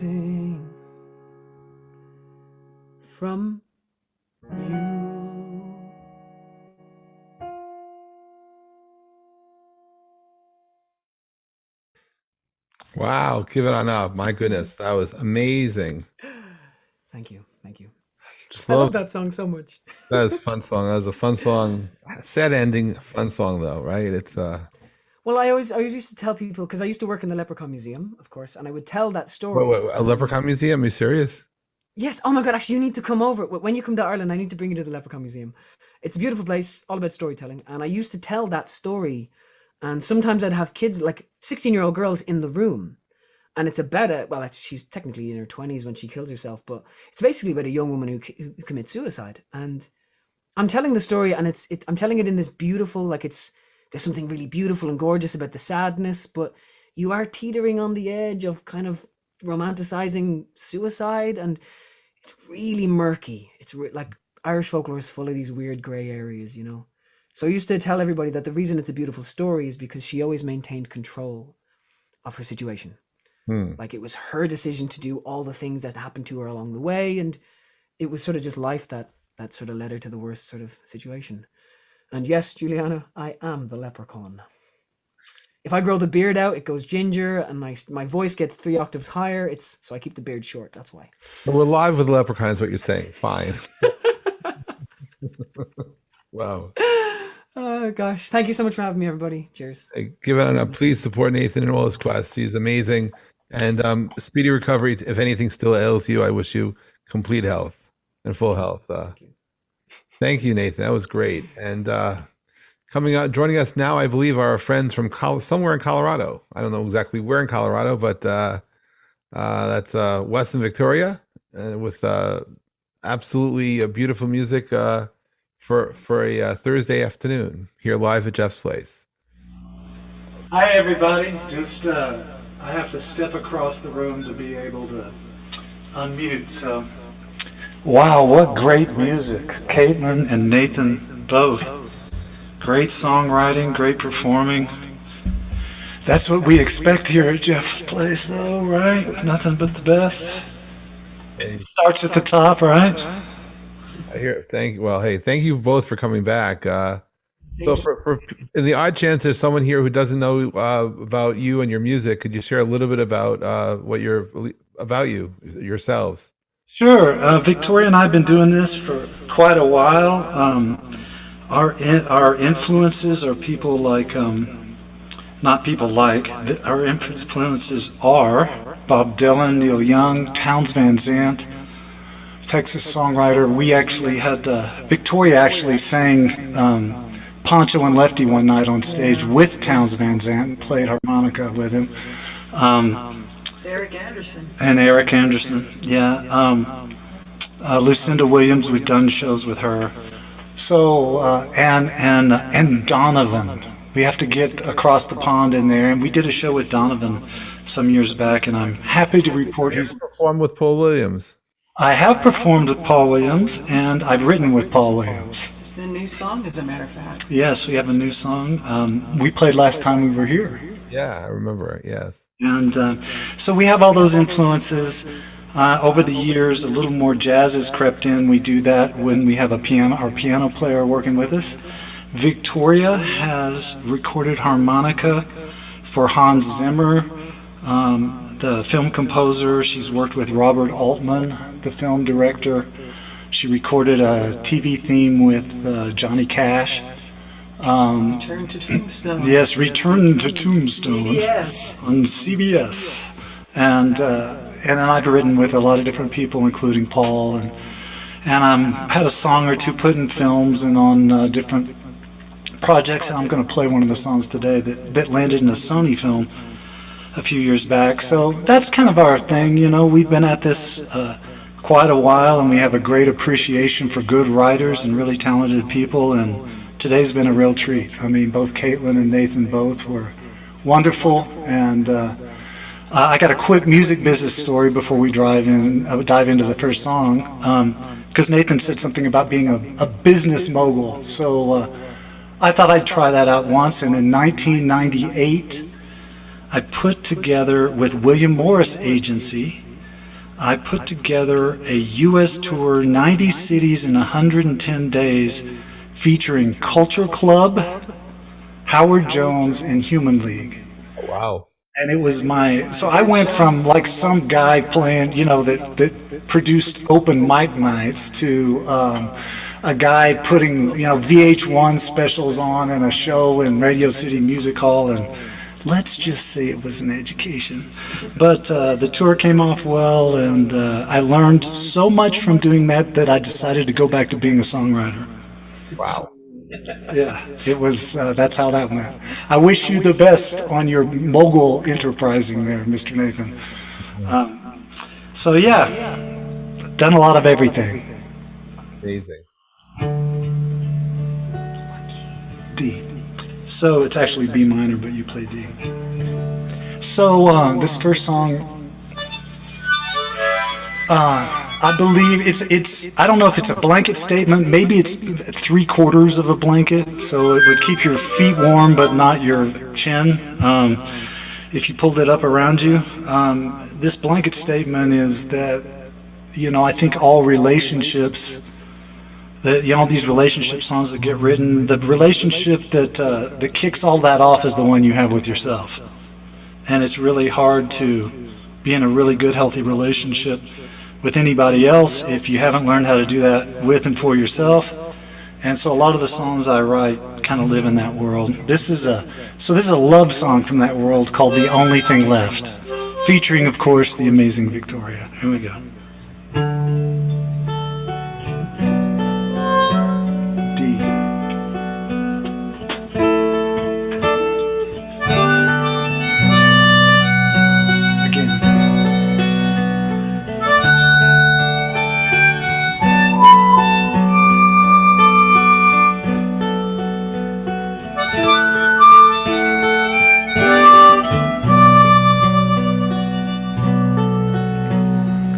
from you. Wow, give it on up. My goodness, that was amazing. Thank you. Thank you. Just I love love that song so much. that was a fun song. That was a fun song. Sad ending, fun song though, right? It's Well, I always used to tell people, because I used to work in the Leprechaun Museum, of course, and I would tell that story. wait, a leprechaun museum? Are you serious? Yes. Oh my God. Actually, you need to come over. When you come to Ireland, I need to bring you to the Leprechaun Museum. It's a beautiful place, all about storytelling. And I used to tell that story. And sometimes I'd have kids, like 16-year-old girls in the room. And it's about she's technically in her 20s when she kills herself. But it's basically about a young woman who commits suicide. And I'm telling the story, and I'm telling it in this beautiful, there's something really beautiful and gorgeous about the sadness. But you are teetering on the edge of kind of romanticizing suicide, and it's really murky. It's like Irish folklore is full of these weird gray areas, you know. So I used to tell everybody that the reason it's a beautiful story is because she always maintained control of her situation. Like it was her decision to do all the things that happened to her along the way, and it was sort of just life that sort of led her to the worst sort of situation. And yes, Juliana, I am the leprechaun. If I grow the beard out, it goes ginger, and my voice gets 3 octaves higher. So I keep the beard short. That's why. But we're live with leprechaun, is what you're saying. Fine. Wow. Oh gosh, thank you so much for having me, everybody. Cheers. Hey, give it on up. Please support Nathan in all his quests. He's amazing. And speedy recovery. If anything still ails you, I wish you complete health and full health. Thank you, Nathan. That was great. And coming out, joining us now, I believe, are our friends from somewhere in Colorado. I don't know exactly where in Colorado, but that's Wes and Victoria, with absolutely beautiful music for a Thursday afternoon here live at Jeff's place. Hi, everybody. Just I have to step across the room to be able to unmute. So, wow, what great music! Kaitlin and Nathan both. Great songwriting, great performing. That's what we expect here at Jeff's place, though, right? Nothing but the best. It starts at the top, right? I hear. Thank you both for coming back. So, for in the odd chance there's someone here who doesn't know about you and your music, could you share a little bit about about yourselves? Sure. Victoria and I have been doing this for quite a while. Our influences are people like, not people like, our influences are Bob Dylan, Neil Young, Townes Van Zandt, Texas songwriter. We actually had, Victoria actually sang Poncho and Lefty one night on stage with Townes Van Zandt and played harmonica with him. Eric Anderson. And Eric Anderson, yeah. Lucinda Williams, we've done shows with her. So, and Donovan. We have to get across the pond in there, and we did a show with Donovan some years back, and I'm happy to report he's performed with Paul Williams. I have performed with Paul Williams, and I've written with Paul Williams. It's the new song, as a matter of fact. Yes, we have a new song. We played last time we were here. Yeah, I remember it. Yes. And so we have all those influences. Over the years, a little more jazz has crept in. We do that when we have our piano player working with us. Victoria has recorded harmonica for Hans Zimmer, the film composer. She's worked with Robert Altman, the film director. She recorded a TV theme with Johnny Cash. Turn to Tombstone. Yes, Return to Tombstone Yes. on CBS. And I've written with a lot of different people, including Paul, and had a song or two put in films and on different projects. And I'm going to play one of the songs today that landed in a Sony film a few years back. So that's kind of our thing, you know. We've been at this quite a while, and we have a great appreciation for good writers and really talented people. And today's been a real treat. I mean, both Kaitlin and Nathan both were wonderful. And I got a quick music business story before we dive into the first song, because Nathan said something about being a business mogul. So I thought I'd try that out once, and in 1998, I put together, with William Morris Agency, I put together a U.S. tour, 90 cities in 110 days, featuring Culture Club, Howard Jones, and Human League. Wow. And it was so I went from like some guy playing, you know, that produced open mic nights to a guy putting, you know, VH1 specials on in a show in Radio City Music Hall, and let's just say it was an education. But the tour came off well, and I learned so much from doing that I decided to go back to being a songwriter. Wow. Yeah, it was, that's how that went. I wish you the best on your mogul enterprising there, Mr. Nathan. So yeah, done a lot of everything. Amazing. D. So it's actually B minor, but you play D. So this first song, I believe it's I don't know if it's a blanket statement. Maybe it's 3/4 of a blanket, so it would keep your feet warm but not your chin. If you pulled it up around you, this blanket statement is that, you know, I think all relationships, that, you know, these relationship songs that get written, the relationship that kicks all that off is the one you have with yourself, and it's really hard to be in a really good, healthy relationship with anybody else if you haven't learned how to do that with and for yourself. And so a lot of the songs I write kind of live in that world. This is a love song from that world called The Only Thing Left, featuring, of course, the amazing Victoria. Here we go. D. Again.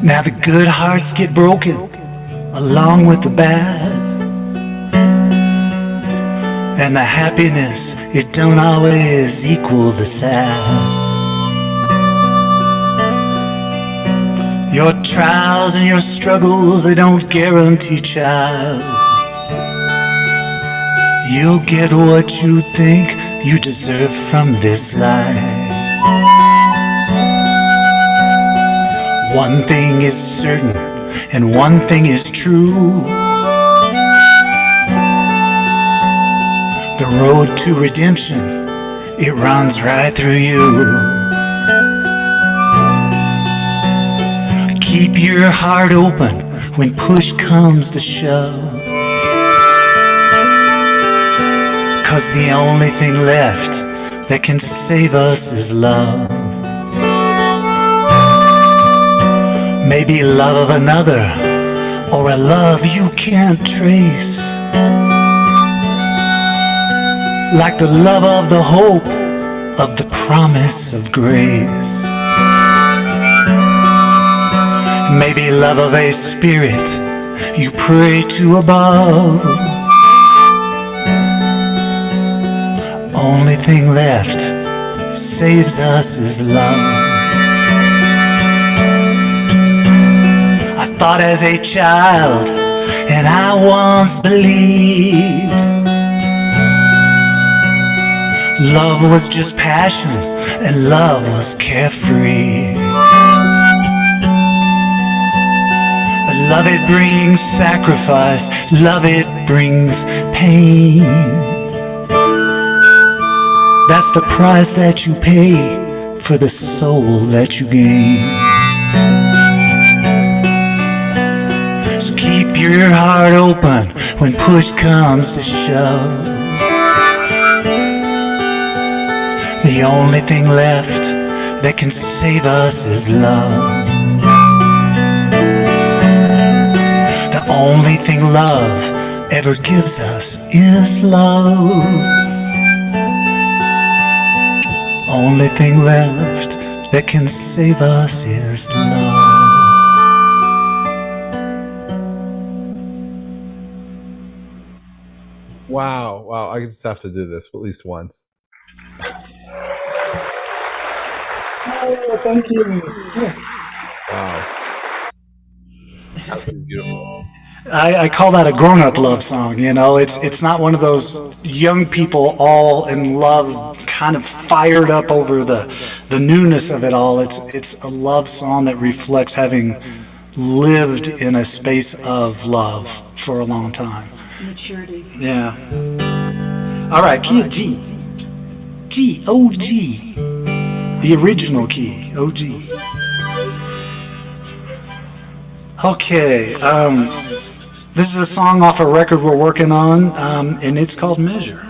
Now the good hearts get broken along with the bad, and the happiness, it don't always equal the sad. Your trials and your struggles, they don't guarantee, child, you'll get what you think you deserve from this life. One thing is certain, and one thing is true. The road to redemption, it runs right through you. Keep your heart open when push comes to shove, 'cause the only thing left that can save us is love. Maybe love of another, or a love you can't trace, like the love of the hope of the promise of grace. Maybe love of a spirit you pray to above. Only thing left that saves us is love. I thought as a child, and I once believed, love was just passion, and love was carefree. But love, it brings sacrifice, love, it brings pain. That's the price that you pay for the soul that you gain. So keep your heart open when push comes to shove. The only thing left that can save us is love. The only thing love ever gives us is love. Only thing left that can save us is love. Wow. Wow. I just have to do this at least once. Oh, thank you. Wow. That was beautiful. I call that a grown-up love song. You know, it's not one of those young people all in love, kind of fired up over the newness of it all. It's a love song that reflects having lived in a space of love for a long time. It's maturity. Yeah. All right, key of G. G, O, G. The original key, O, G. Okay, this is a song off a record we're working on, and it's called Measure.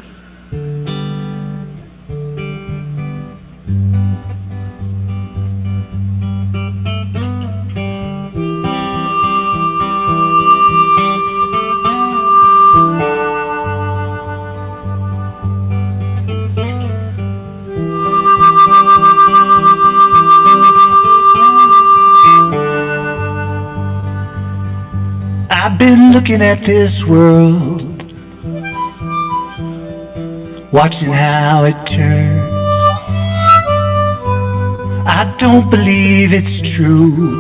I've been looking at this world, watching how it turns. I don't believe it's true.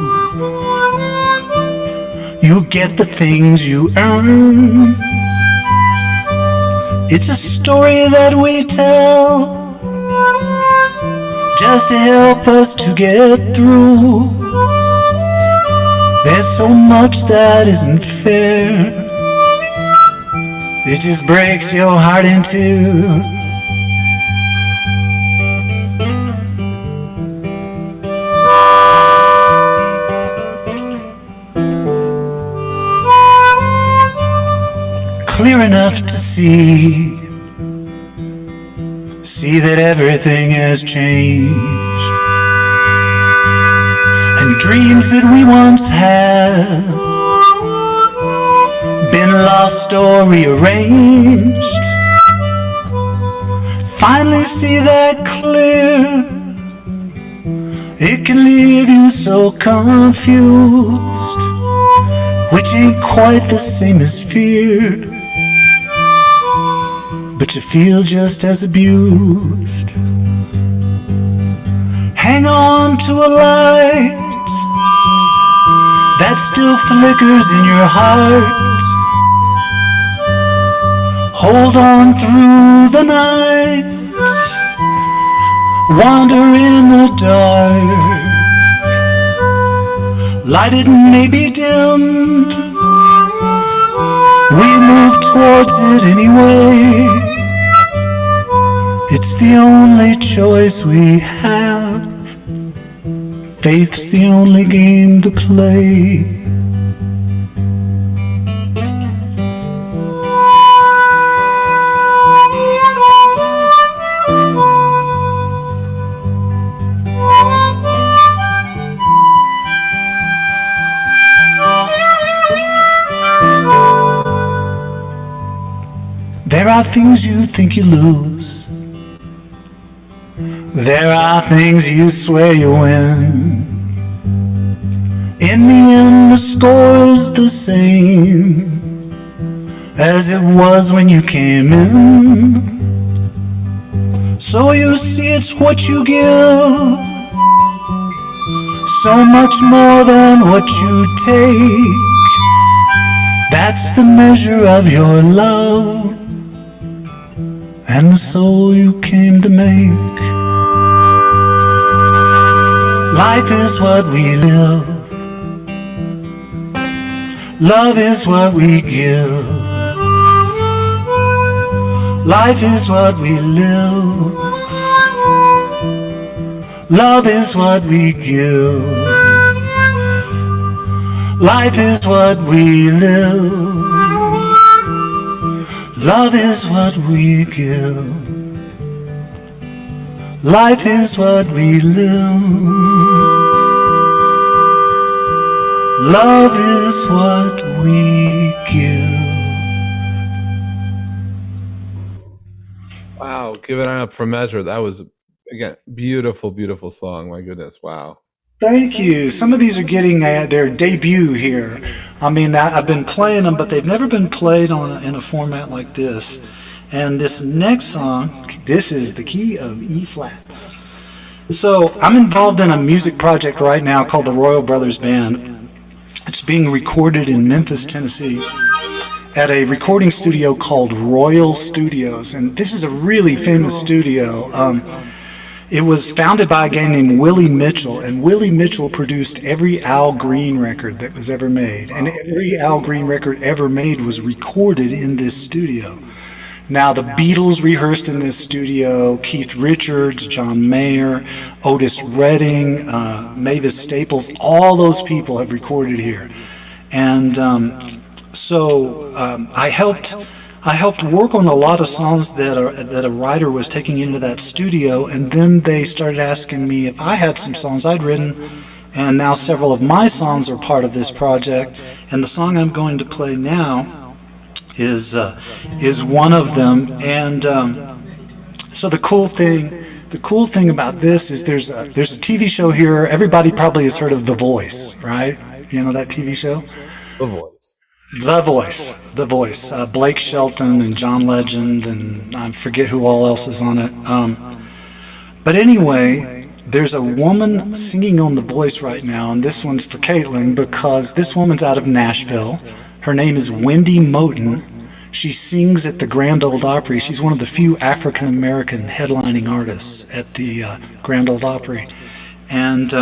You get the things you earn. It's a story that we tell just to help us to get through. There's so much that isn't fair. It just breaks your heart in two. Clear enough to see that everything has changed. And dreams that we once had been lost or rearranged. Finally see that clear. It can leave you so confused, which ain't quite the same as fear, but you feel just as abused. Hang on to a light that still flickers in your heart. Hold on through the night, wander in the dark. Light it may be dim, we move towards it anyway. It's the only choice we have. Faith's the only game to play. There are things you think you lose. There are things you swear you win. In the end, the score's the same as it was when you came in. So you see it's what you give, so much more than what you take. That's the measure of your love and the soul you came to make. Life is what we live, love is what we give. Life is what we live, Love is what we give. Life is what we live. Love is what we give. Life is what we live. Love is what we give. Wow, give it up for Measure. That was, again, beautiful, beautiful song. My goodness, wow. Thank you. Some of these are getting their debut here. I mean, I've been playing them, but they've never been played in a format like this. And this next song, this is the key of E flat. So I'm involved in a music project right now called the Royal Brothers Band. It's being recorded in Memphis, Tennessee, at a recording studio called Royal Studios. And this is a really famous studio. It was founded by a guy named Willie Mitchell, and Willie Mitchell produced every Al Green record that was ever made. And every Al Green record ever made was recorded in this studio. Now, the Beatles rehearsed in this studio, Keith Richards, John Mayer, Otis Redding, Mavis Staples, all those people have recorded here. And I helped work on a lot of songs that a writer was taking into that studio, and then they started asking me if I had some songs I'd written, and now several of my songs are part of this project. And the song I'm going to play now is one of them. And so the cool thing about this is there's a TV show here. Everybody probably has heard of The Voice, right? You know that TV show? The Voice. The Voice. Blake Shelton and John Legend, and I forget who all else is on it. But anyway, there's a woman singing on The Voice right now, and this one's for Kaitlin because this woman's out of Nashville. Her name is Wendy Moten. She sings at the Grand Ole Opry. She's one of the few African-American headlining artists at the Grand Ole Opry. And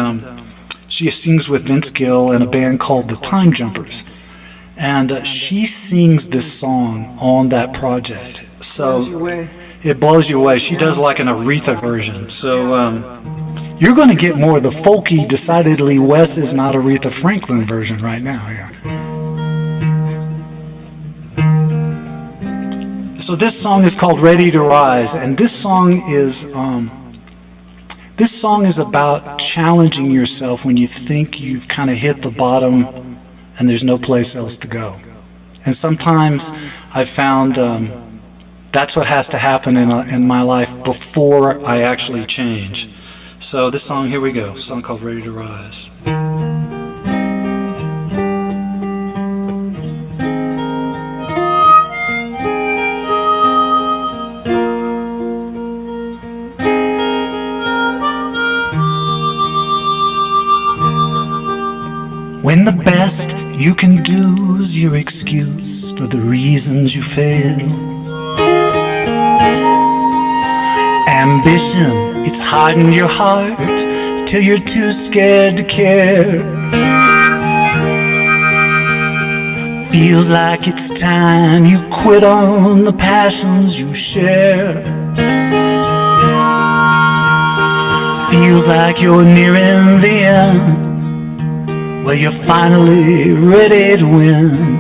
she sings with Vince Gill in a band called the Time Jumpers. And she sings this song on that project. So it blows you away. She does like an Aretha version. So you're going to get more of the folky, decidedly Wes is not Aretha Franklin version right now here. So this song is called Ready to Rise, and this song is about challenging yourself when you think you've kind of hit the bottom and there's no place else to go. And sometimes I've found that's what has to happen in my life before I actually change. So this song, here we go, a song called Ready to Rise. When the best you can do is your excuse for the reasons you fail. Ambition, it's hardened your heart till you're too scared to care. Feels like it's time you quit on the passions you share. Feels like you're nearing the end. Well, you're finally ready to win.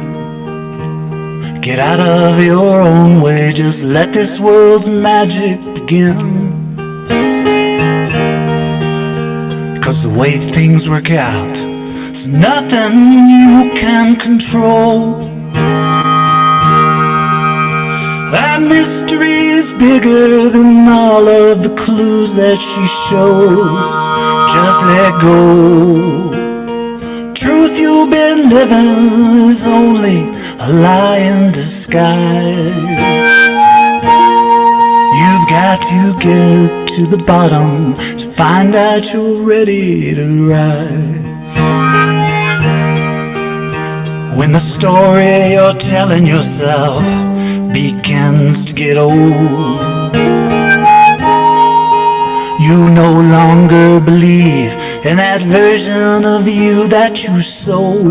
Get out of your own way, just let this world's magic begin. 'Cause the way things work out, it's nothing you can control. That mystery is bigger than all of the clues that she shows. Just let go. Truth you've been living is only a lie in disguise. You've got to get to the bottom to find out you're ready to rise. When the story you're telling yourself begins to get old, you no longer believe in that version of you that you sold.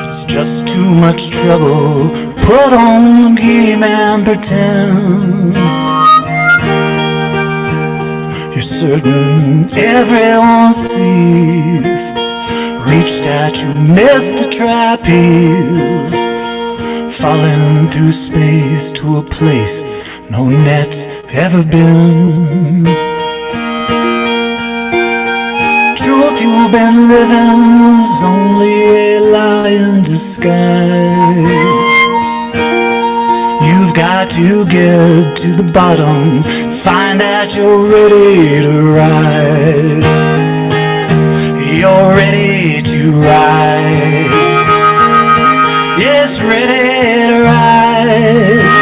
It's just too much trouble. Put on the game and pretend. certain everyone sees. Reached out, you missed the trapeze, falling through space to a place no net's ever been. Truth you've been living is only a lie in disguise. You've got to get to the bottom, find out you're ready to rise. You're ready to rise. Yes, ready to rise.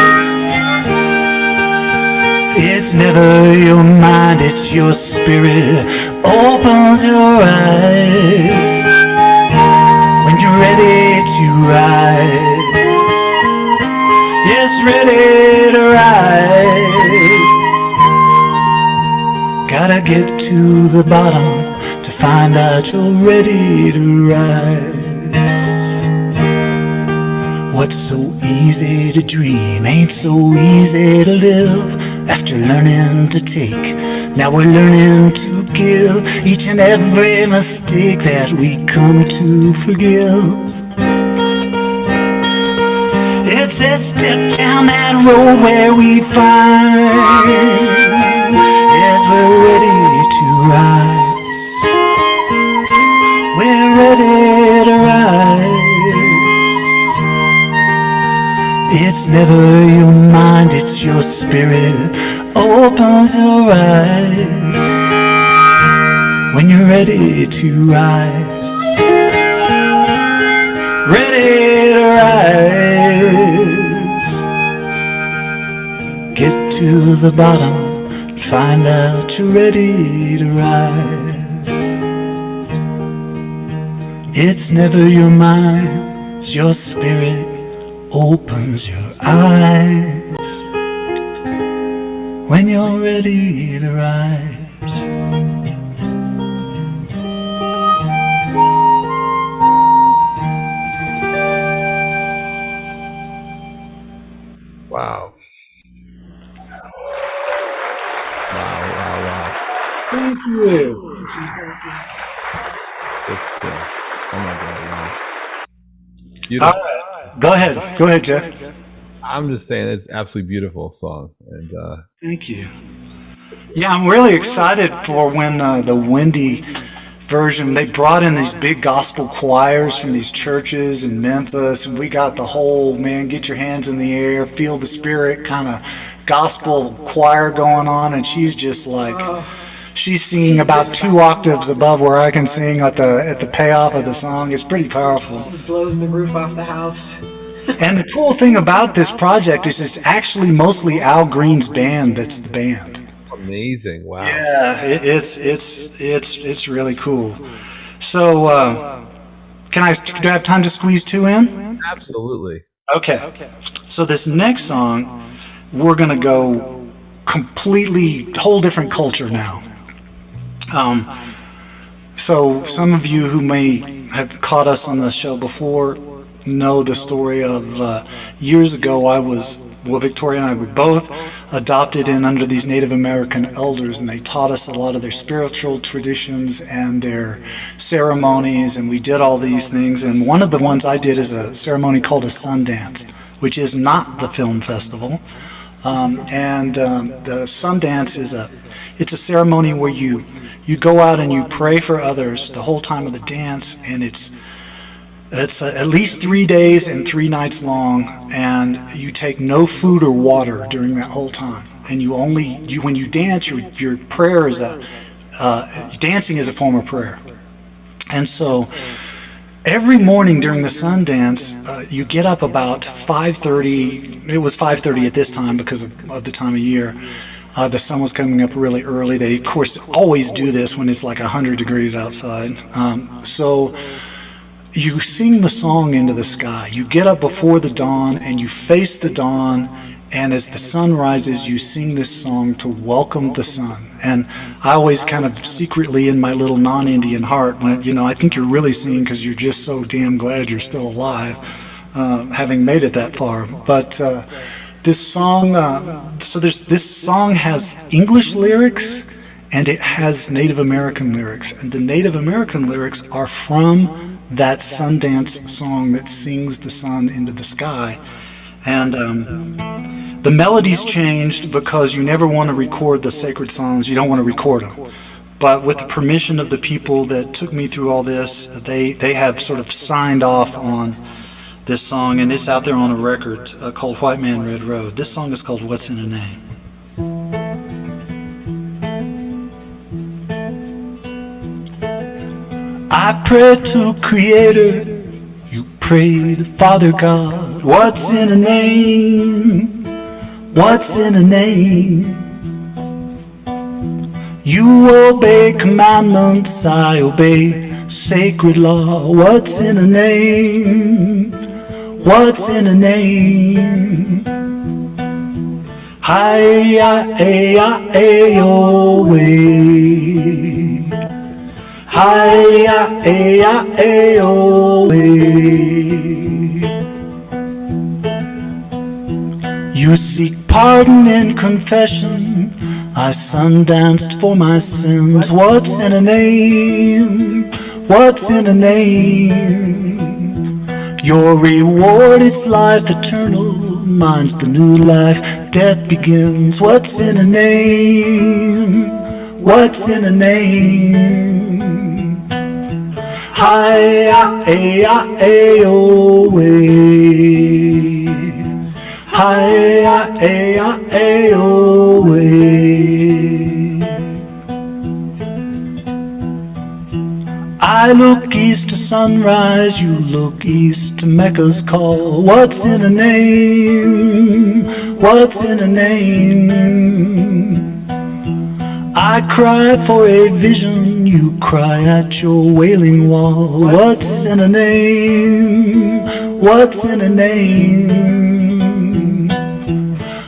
It's never your mind, it's your spirit opens your eyes when you're ready to rise. Yes, ready to rise. Gotta get to the bottom to find out you're ready to rise. What's so easy to dream ain't so easy to live. After learning to take, now we're learning to give. Each and every mistake that we come to forgive. It's a step down that road where we find, yes, we're ready to rise. We're ready to rise. It's never your mind, it's your spirit opens your eyes when you're ready to rise. Ready to rise. Get to the bottom and find out you're ready to rise. It's never your mind, it's your spirit opens your eyes when you're ready to rise. Wow. Wow. Thank you. Just, oh my God, wow. All Beautiful. right. Go ahead, Jeff. I'm just saying it's absolutely beautiful song. And Thank you. Yeah, I'm really excited for when the Wendy version, they brought in these big gospel choirs from these churches in Memphis, and we got the whole, man, get your hands in the air, feel the spirit kind of gospel choir going on, and she's just like, she's singing about 2 octaves above where I can sing at the payoff of the song. It's pretty powerful. It blows the roof off the house. And the cool thing about this project is it's actually mostly Al Green's band that's the band. amazing. Wow. Yeah, it's really cool. So, do I have time to squeeze 2 in? Absolutely. Okay. So this next song, we're gonna go completely whole different culture now. So some of you who may have caught us on the show before know the story of years ago. Victoria and I were both adopted in under these Native American elders, and they taught us a lot of their spiritual traditions and their ceremonies, and we did all these things. And one of the ones I did is a ceremony called a Sundance, which is not the film festival. The Sundance it's a ceremony where you go out and you pray for others the whole time of the dance, and it's at least 3 days and 3 nights long, and you take no food or water during that whole time. And when you dance, your prayer is dancing is a form of prayer. And so every morning during the Sundance, you get up about 5:30. It was 5:30 at this time because of the time of year. The sun was coming up really early. They, of course, always do this when it's like 100 degrees outside. So you sing the song into the sky. You get up before the dawn and you face the dawn, and as the sun rises, you sing this song to welcome the sun. And I always kind of secretly in my little non-Indian heart went, I think you're really singing because you're just so damn glad you're still alive, having made it that far. But this song, this song has English lyrics and it has Native American lyrics. And the Native American lyrics are from that Sundance song that sings the sun into the sky. And the melodies changed because you never want to record the sacred songs. You don't want to record them. But with the permission of the people that took me through all this, they have sort of signed off on this song, and it's out there on a record called White Man Red Road. This song is called What's in a Name. I pray to Creator, you pray to Father God. What's in a name? What's in a name? You obey commandments, I obey sacred law. What's in a name? What's in a name? Hi-ya-ay-ya-ay-oh-way. Hi-ya-ay-ya-ay-oh-way. You seek pardon and confession. I sun-danced for my sins. What's in a name? What's in a name? Your reward is life eternal. Mine's the new life. Death begins. What's in a name? What's in a name? Hi-ya-ay-ya-ay-oh-way. Hi-ya-ay-ya-ay-oh-way. I look east to sunrise, you look east to Mecca's call. What's in a name? What's in a name? I cry for a vision, you cry at your wailing wall. What's in a name? What's in a name?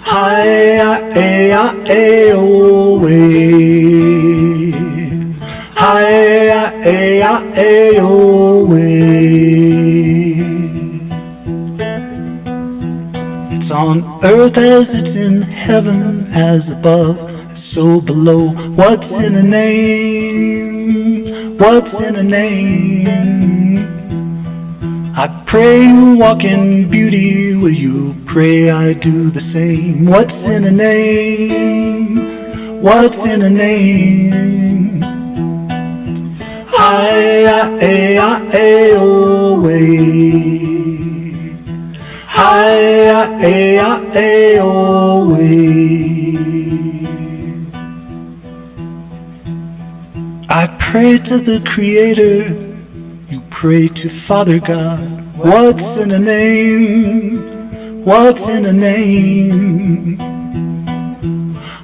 Hi-ya-ay-ya-ay-oh-way. Hi-ya-ay-ya-ay-oh-way. It's on earth as it's in heaven, as above, so below. What's in a name? What's in a name? I pray you walk in beauty. Will you pray I do the same? What's in a name? What's in a name? Hi-ya-ay-ya-ay-oh-way. Hi-ya-ay-ya-ay-oh-way. I pray to the Creator, you pray to Father God. What's in a name? What's in a name?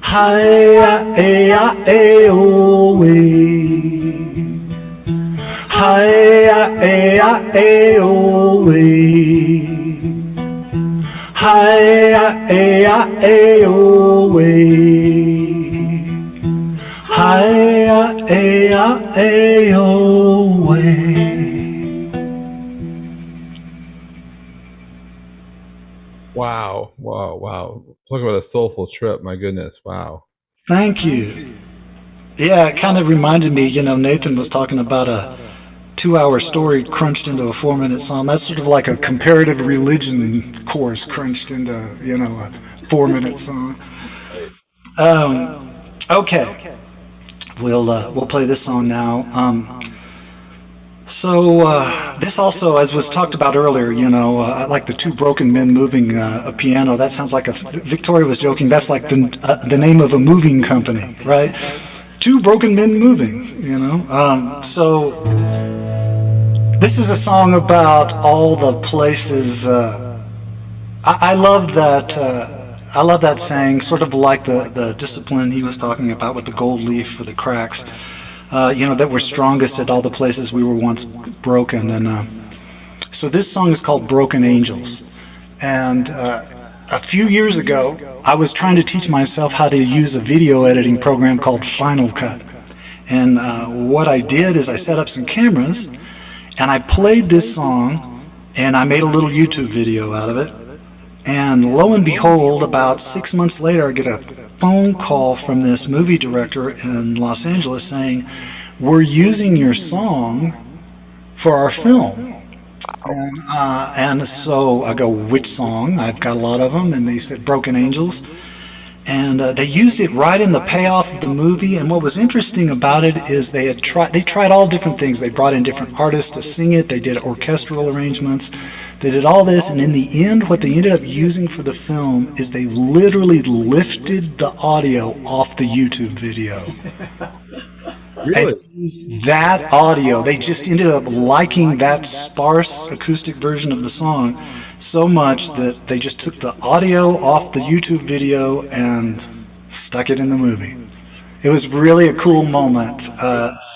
Hi-ya-ay-ya-ay-oh-way. Hi-ya-ay-ya-ay-oh-way. Hi-ya-ay-ya-ay-oh-way. Hi-ya-ay-ya-ay-oh-way. Wow, wow, wow. Talk about a soulful trip, my goodness. Wow. Thank you. Yeah, it kind of reminded me, Nathan was talking about a 2-hour story crunched into a 4-minute song. That's sort of like a comparative religion course crunched into, a 4-minute song. Okay. We'll play this song now. This also, as was talked about earlier, like the Two Broken Men moving a piano. That sounds like Victoria was joking. That's like the name of a moving company, right? Two Broken Men moving. So this is a song about all the places. I love that. I love that saying, sort of like the discipline he was talking about with the gold leaf for the cracks. That we're strongest at all the places we were once broken. And so this song is called Broken Angels. And a few years ago, I was trying to teach myself how to use a video editing program called Final Cut. And what I did is I set up some cameras, and I played this song, and I made a little YouTube video out of it. And lo and behold, about 6 months later, I get a phone call from this movie director in Los Angeles saying, "We're using your song for our film." And so I go, "Which song?" I've got a lot of them. And they said, "Broken Angels." And they used it right in the payoff of the movie. And what was interesting about it is they tried all different things. They brought in different artists to sing it. They did orchestral arrangements. They did all this. And in the end, what they ended up using for the film is they literally lifted the audio off the YouTube video. Really? And used that audio. They just ended up liking that sparse acoustic version of the song so much that they just took the audio off the YouTube video and stuck it in the movie. It was really a cool moment.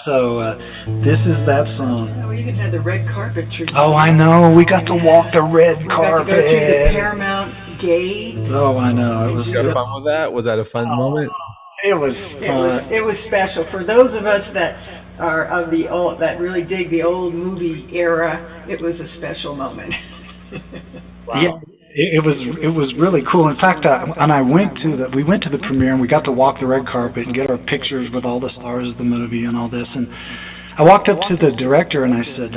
So this is that song. We even had the red carpet treatment. Oh, I know. We got to walk the red carpet. We got to go through the Paramount gates. Oh, I know. It was. You had fun with that? Was that a fun moment? It was fun. It was special for those of us that are of the old, that really dig the old movie era. It was a special moment. Wow. Yeah, it was really cool. In fact, we went to the premiere and we got to walk the red carpet and get our pictures with all the stars of the movie and all this. And I walked up to the director and I said,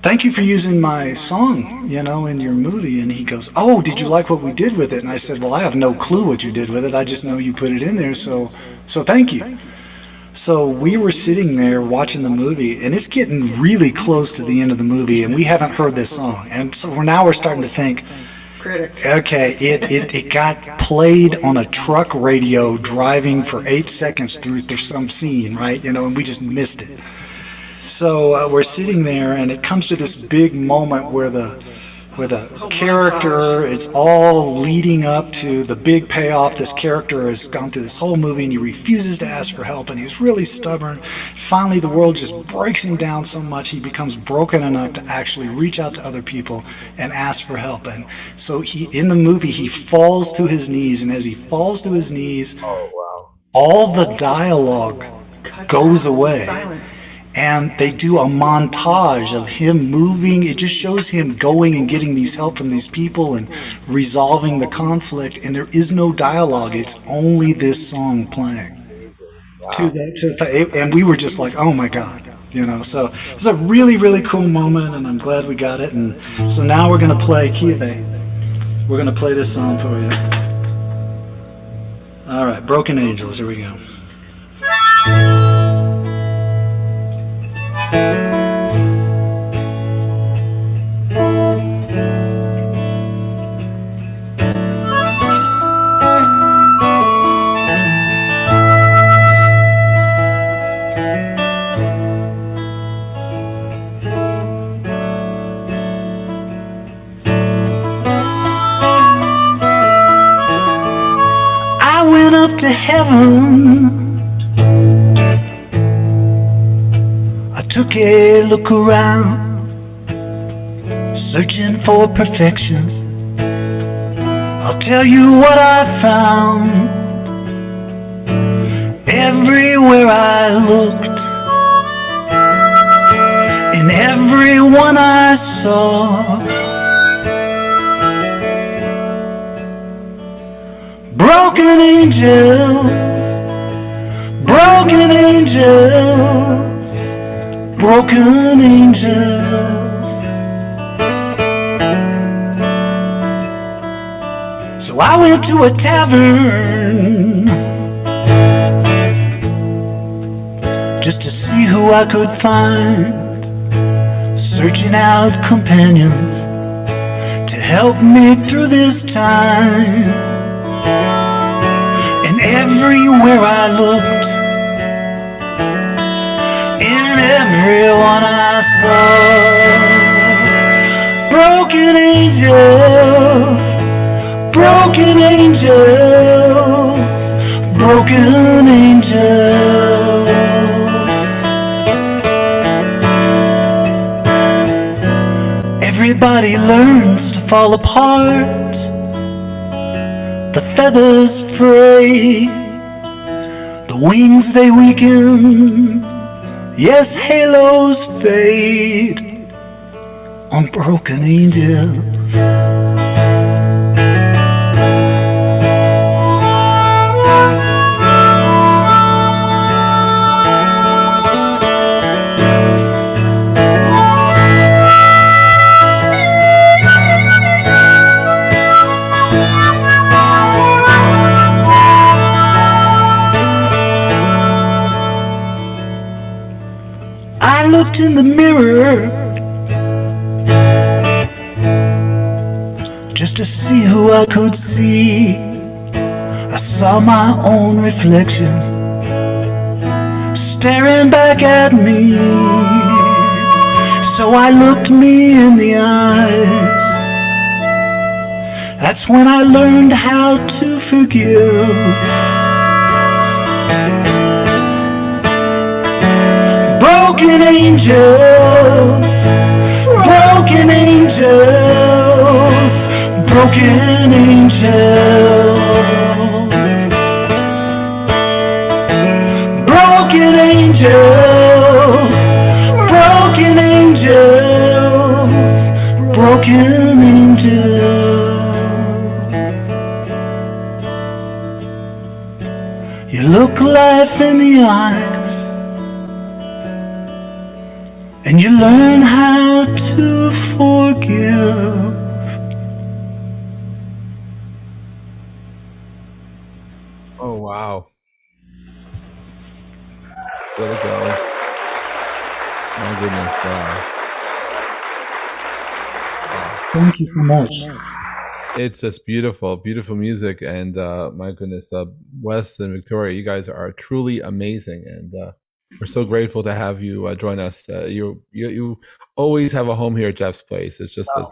"Thank you for using my song, in your movie." And he goes, "Oh, did you like what we did with it?" And I said, "Well, I have no clue what you did with it. I just know you put it in there. So thank you." So we were sitting there watching the movie, and it's getting really close to the end of the movie, and we haven't heard this song. And so we're starting to think, Critics. okay, it got played on a truck radio driving for 8 seconds through some scene, right? And we just missed it. So we're sitting there, and it comes to this big moment where the character, it's all leading up to the big payoff. This character has gone through this whole movie and he refuses to ask for help and he's really stubborn. Finally, the world just breaks him down so much he becomes broken enough to actually reach out to other people and ask for help. And so in the movie, he falls to his knees, and as he falls to his knees, all the dialogue goes away. Silent. And they do a montage of him moving. It just shows him going and getting these help from these people and resolving the conflict. And there is no dialogue. It's only this song playing. And we were just like, oh my God. So it's a really, really cool moment, and I'm glad we got it. And so now we're going to play Key of A. We're going to play this song for you. All right, Broken Angels. Here we go. I went up to heaven. Took a look around, searching for perfection. I'll tell you what I found. Everywhere I looked, in everyone I saw, broken angels, broken angels. Broken angels. So I went to a tavern just to see who I could find, searching out companions to help me through this time. And everywhere I looked, in everyone I saw, broken angels, broken angels, broken angels. Everybody learns to fall apart, the feathers fray, the wings they weaken. Yes, halos fade on broken angels. looked in the mirror just to see who I could see. I saw my own reflection staring back at me. So I looked me in the eyes. That's when I learned how to forgive. Broken angels, broken angels, broken angels, broken angels, broken angels, broken angels. You look life in the eyes and you learn how to forgive. Oh, wow. Let it go. My goodness. Thank you so much. It's just beautiful, beautiful music. And my goodness, Wes and Victoria, you guys are truly amazing. And we're so grateful to have you join us. You always have a home here at Jeff's Place. It's just a,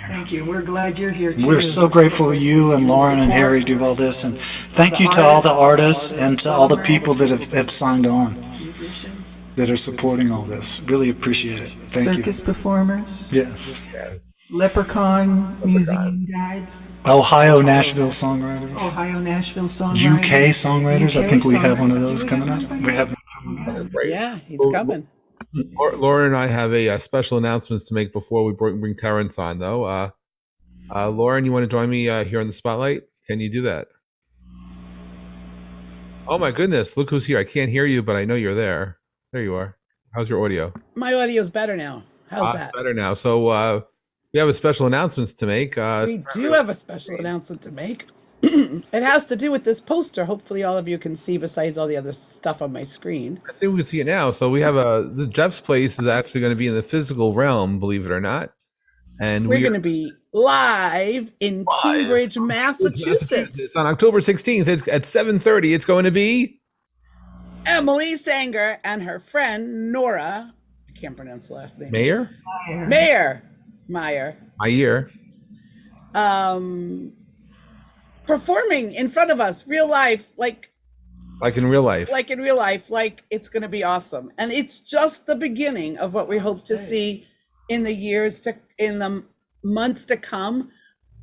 Thank you. We're glad you're here too. We're so grateful you and Lauren and Harry do all this. And thank you to all the artists and to all the people that have signed on, musicians, that are supporting all this. Really appreciate it. Thank circus you. performers, Yes. Leprechaun museum guides, Ohio, Nashville songwriters. Ohio, Nashville songwriters, UK songwriters. I think we have one of songwriters. those Do we coming have up. anybody We have. great. Yeah, he's Well, coming. Lauren and I have a special announcements to make before we bring Terence on, though. Lauren, you want to join me here on the spotlight? Can you do that? Oh my goodness! Look who's here. I can't hear you, but I know you're there. There you are. How's your audio? My audio's better now. How's that? Better now. So we have a special announcements to make. We do have a special announcement to make. It has to do with this poster. Hopefully, all of you can see besides all the other stuff on my screen. I think we can see it now. So we have the Jeff's Place is actually going to be in the physical realm, believe it or not. And We're going to be live in Cambridge, Massachusetts. It's on October 16th. It's at 7:30. It's going to be Emily Sanger and her friend Nora. I can't pronounce the last name. Mayor. Meyer. My year. Performing in front of us, real life, like in real life. like it's going to be awesome. And it's just the beginning of what we hope to see in the months to come.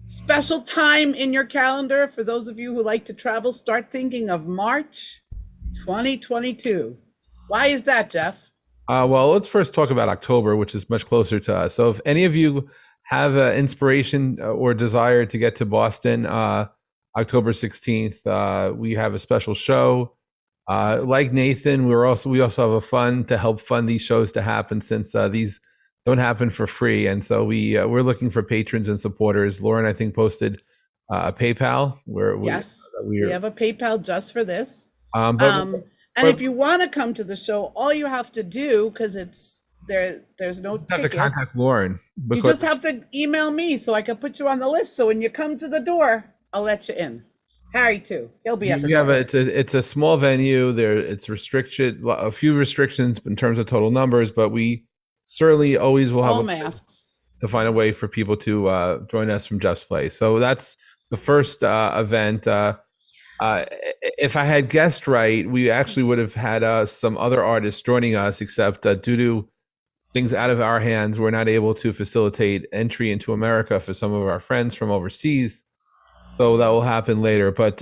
Special time in your calendar for those of you who like to travel. Start thinking of March 2022. Why is that, Jeff? Well, let's first talk about October, which is much closer to us. So if any of you have inspiration or desire to get to Boston, October 16th, we have a special show. Like Nathan, we also have a fund to help fund these shows to happen, since these don't happen for free. And so we're looking for patrons and supporters. Lauren, I think, posted a PayPal where We have a PayPal just for this. And if you want to come to the show, all you have to do, because there's no you have to tickets. contact Lauren. You just have to email me so I can put you on the list. So when you come to the door, I'll let you in. Harry too. He'll be at the door. It's a small venue. It's restricted, a few restrictions in terms of total numbers, but we certainly always will have all masks to find a way for people to join us from Jeff's Place. So that's the first event. If I had guessed right, we actually would have had some other artists joining us, except due to things out of our hands, we're not able to facilitate entry into America for some of our friends from overseas. So that will happen later. But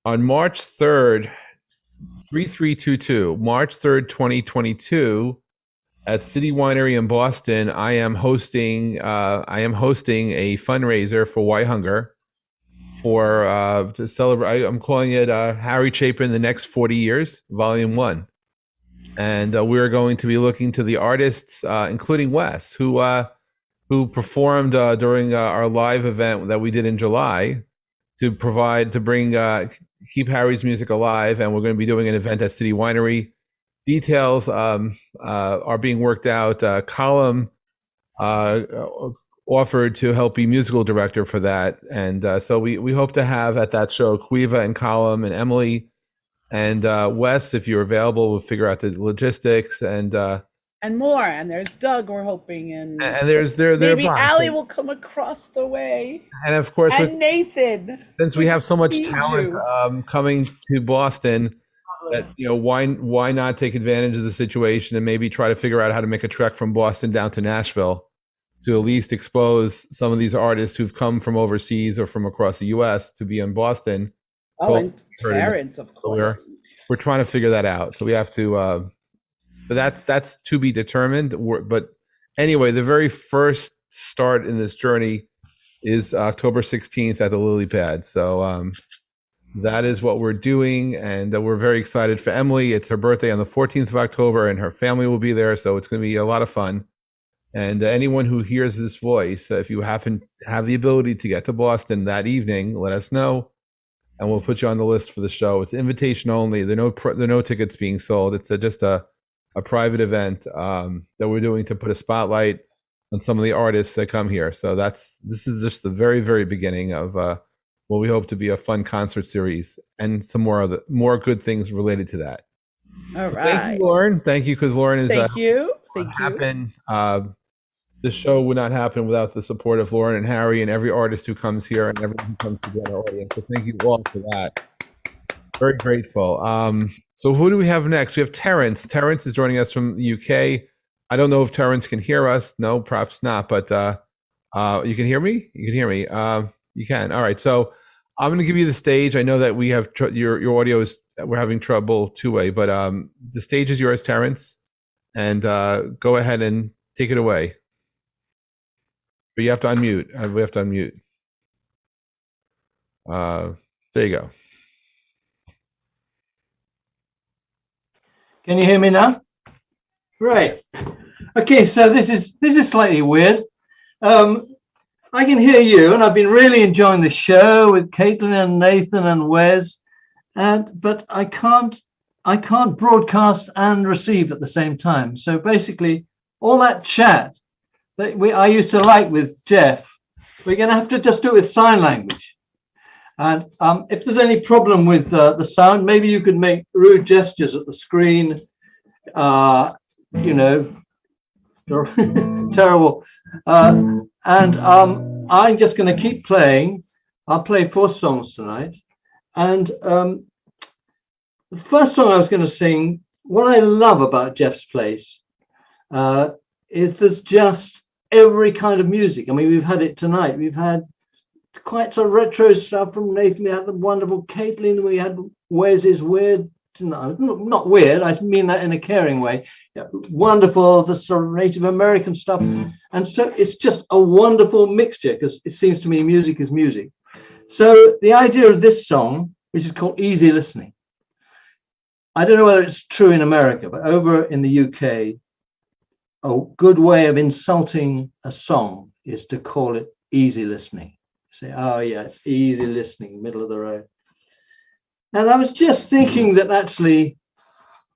on March 3rd, 3322, March 3rd, 2022, at City Winery in Boston, I am hosting a fundraiser for Why Hunger, to celebrate. I'm calling it Harry Chapin: The Next 40 Years, Volume 1. And we're going to be looking to the artists, including Wes, who performed during our live event that we did in July, to keep Harry's music alive. And we're going to be doing an event at City Winery details are being worked out. Column offered to help be musical director for that, and so we hope to have at that show Quiva and Column and Emily and Wes, if you're available. We'll figure out the logistics and more. And there's Doug, we're hoping, and there's maybe Brian. Allie will come across the way, and of course and Nathan. Since we have so much Need talent coming to Boston, that why not take advantage of the situation and maybe try to figure out how to make a trek from Boston down to Nashville to at least expose some of these artists who've come from overseas or from across the U.S. to be in Boston. Oh, and Terence, of course. So we're trying to figure that out. So we have to. But that's to be determined. But anyway, the very first start in this journey is October 16th at the Lily Pad. So that is what we're doing, and we're very excited for Emily. It's her birthday on the 14th of October, and her family will be there, so it's going to be a lot of fun. And anyone who hears this voice, if you happen to have the ability to get to Boston that evening, let us know, and we'll put you on the list for the show. It's invitation only. There are no tickets being sold. It's just a private event that we're doing to put a spotlight on some of the artists that come here. So this is just the very, very beginning of what we hope to be a fun concert series and some more good things related to that. All right. Thank you, Lauren. Thank you, because Lauren is Thank you. This show would not happen without the support of Lauren and Harry and every artist who comes here and everyone who comes to the audience. So thank you all for that. Very grateful. So who do we have next? We have Terence. Terence is joining us from the UK. I don't know if Terence can hear us. No, perhaps not. But you can hear me? You can hear me. You can. All right. So I'm going to give you the stage. I know that we have your audio is, we're having trouble two-way, but the stage is yours, Terence. And go ahead and take it away. But you have to unmute. We have to unmute. There you go. Can you hear me now? Great. Okay, so this is slightly weird. I can hear you, and I've been really enjoying the show with Kaitlin and Nathan and Wes, but I can't broadcast and receive at the same time. So basically, all that chat that I used to like with Jeff, we're going to have to just do it with sign language. And if there's any problem with the sound, maybe you could make rude gestures at the screen, terrible. And I'm just going to keep playing. I'll play 4 songs tonight. And the first song I was going to sing, what I love about Jeff's place is there's just every kind of music. I mean, we've had it tonight. We've had quite some retro stuff from Nathan. We had the wonderful Kaitlin. We had Wes's weird, not weird, I mean that in a caring way. Yeah, wonderful, the sort of Native American stuff. And so it's just a wonderful mixture, because it seems to me music is music. So the idea of this song, which is called Easy Listening, I don't know whether it's true in America, but over in the UK, a good way of insulting a song is to call it easy listening. Say, oh yeah, it's easy listening, middle of the road. And I was just thinking that actually,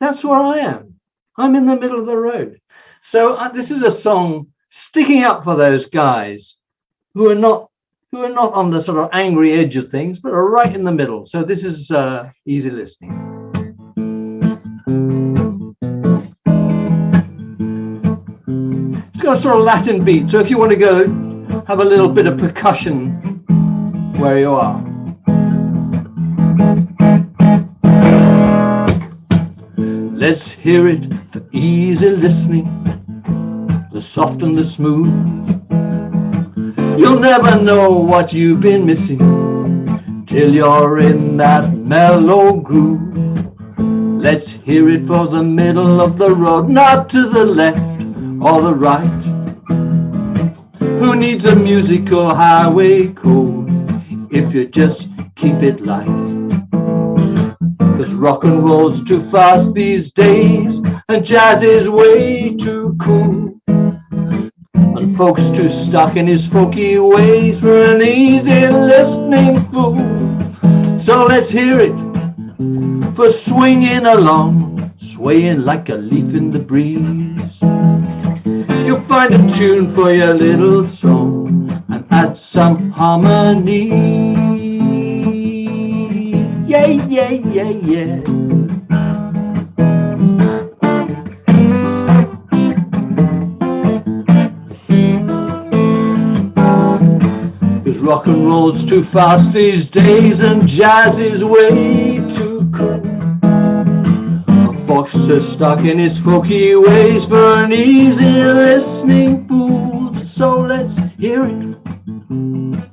that's where I am. I'm in the middle of the road. So this is a song sticking up for those guys who are not on the sort of angry edge of things, but are right in the middle. So this is easy listening. It's got a sort of Latin beat. So if you want to go have a little bit of percussion where you are. Let's hear it for easy listening, the soft and the smooth. You'll never know what you've been missing till you're in that mellow groove. Let's hear it for the middle of the road, not to the left or the right. Who needs a musical highway code if you just keep it light? 'Cause rock and roll's too fast these days, and jazz is way too cool, and folks too stuck in his folky ways for an easy listening fool. So let's hear it for swinging along, swaying like a leaf in the breeze. You'll find a tune for your little song and add some harmonies. Yeah, yeah, yeah, yeah. Cause rock and roll's too fast these days and jazz is way too cool. A fox is stuck in his folky ways for an easy listening fool. So let's hear it,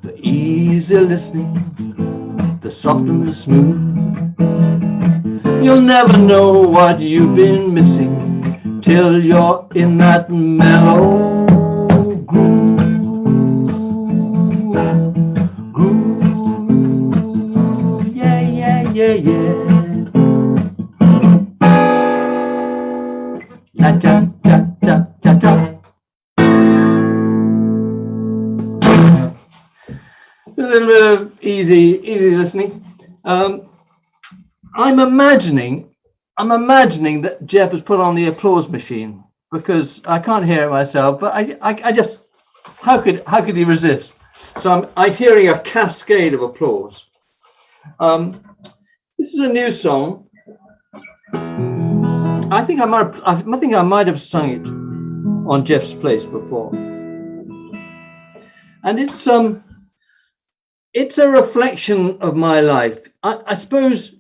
the easy listening, the soft and the smooth. You'll never know what you've been missing till you're in that mellow groove. Yeah, yeah, yeah, yeah. La da da da da da. A little bit of easy listening. I'm imagining that Jeff has put on the applause machine because I can't hear it myself. But I just, how could he resist? So I'm hearing a cascade of applause. This is a new song. I think I might have sung it on Jeff's Place before, and it's a reflection of my life. I suppose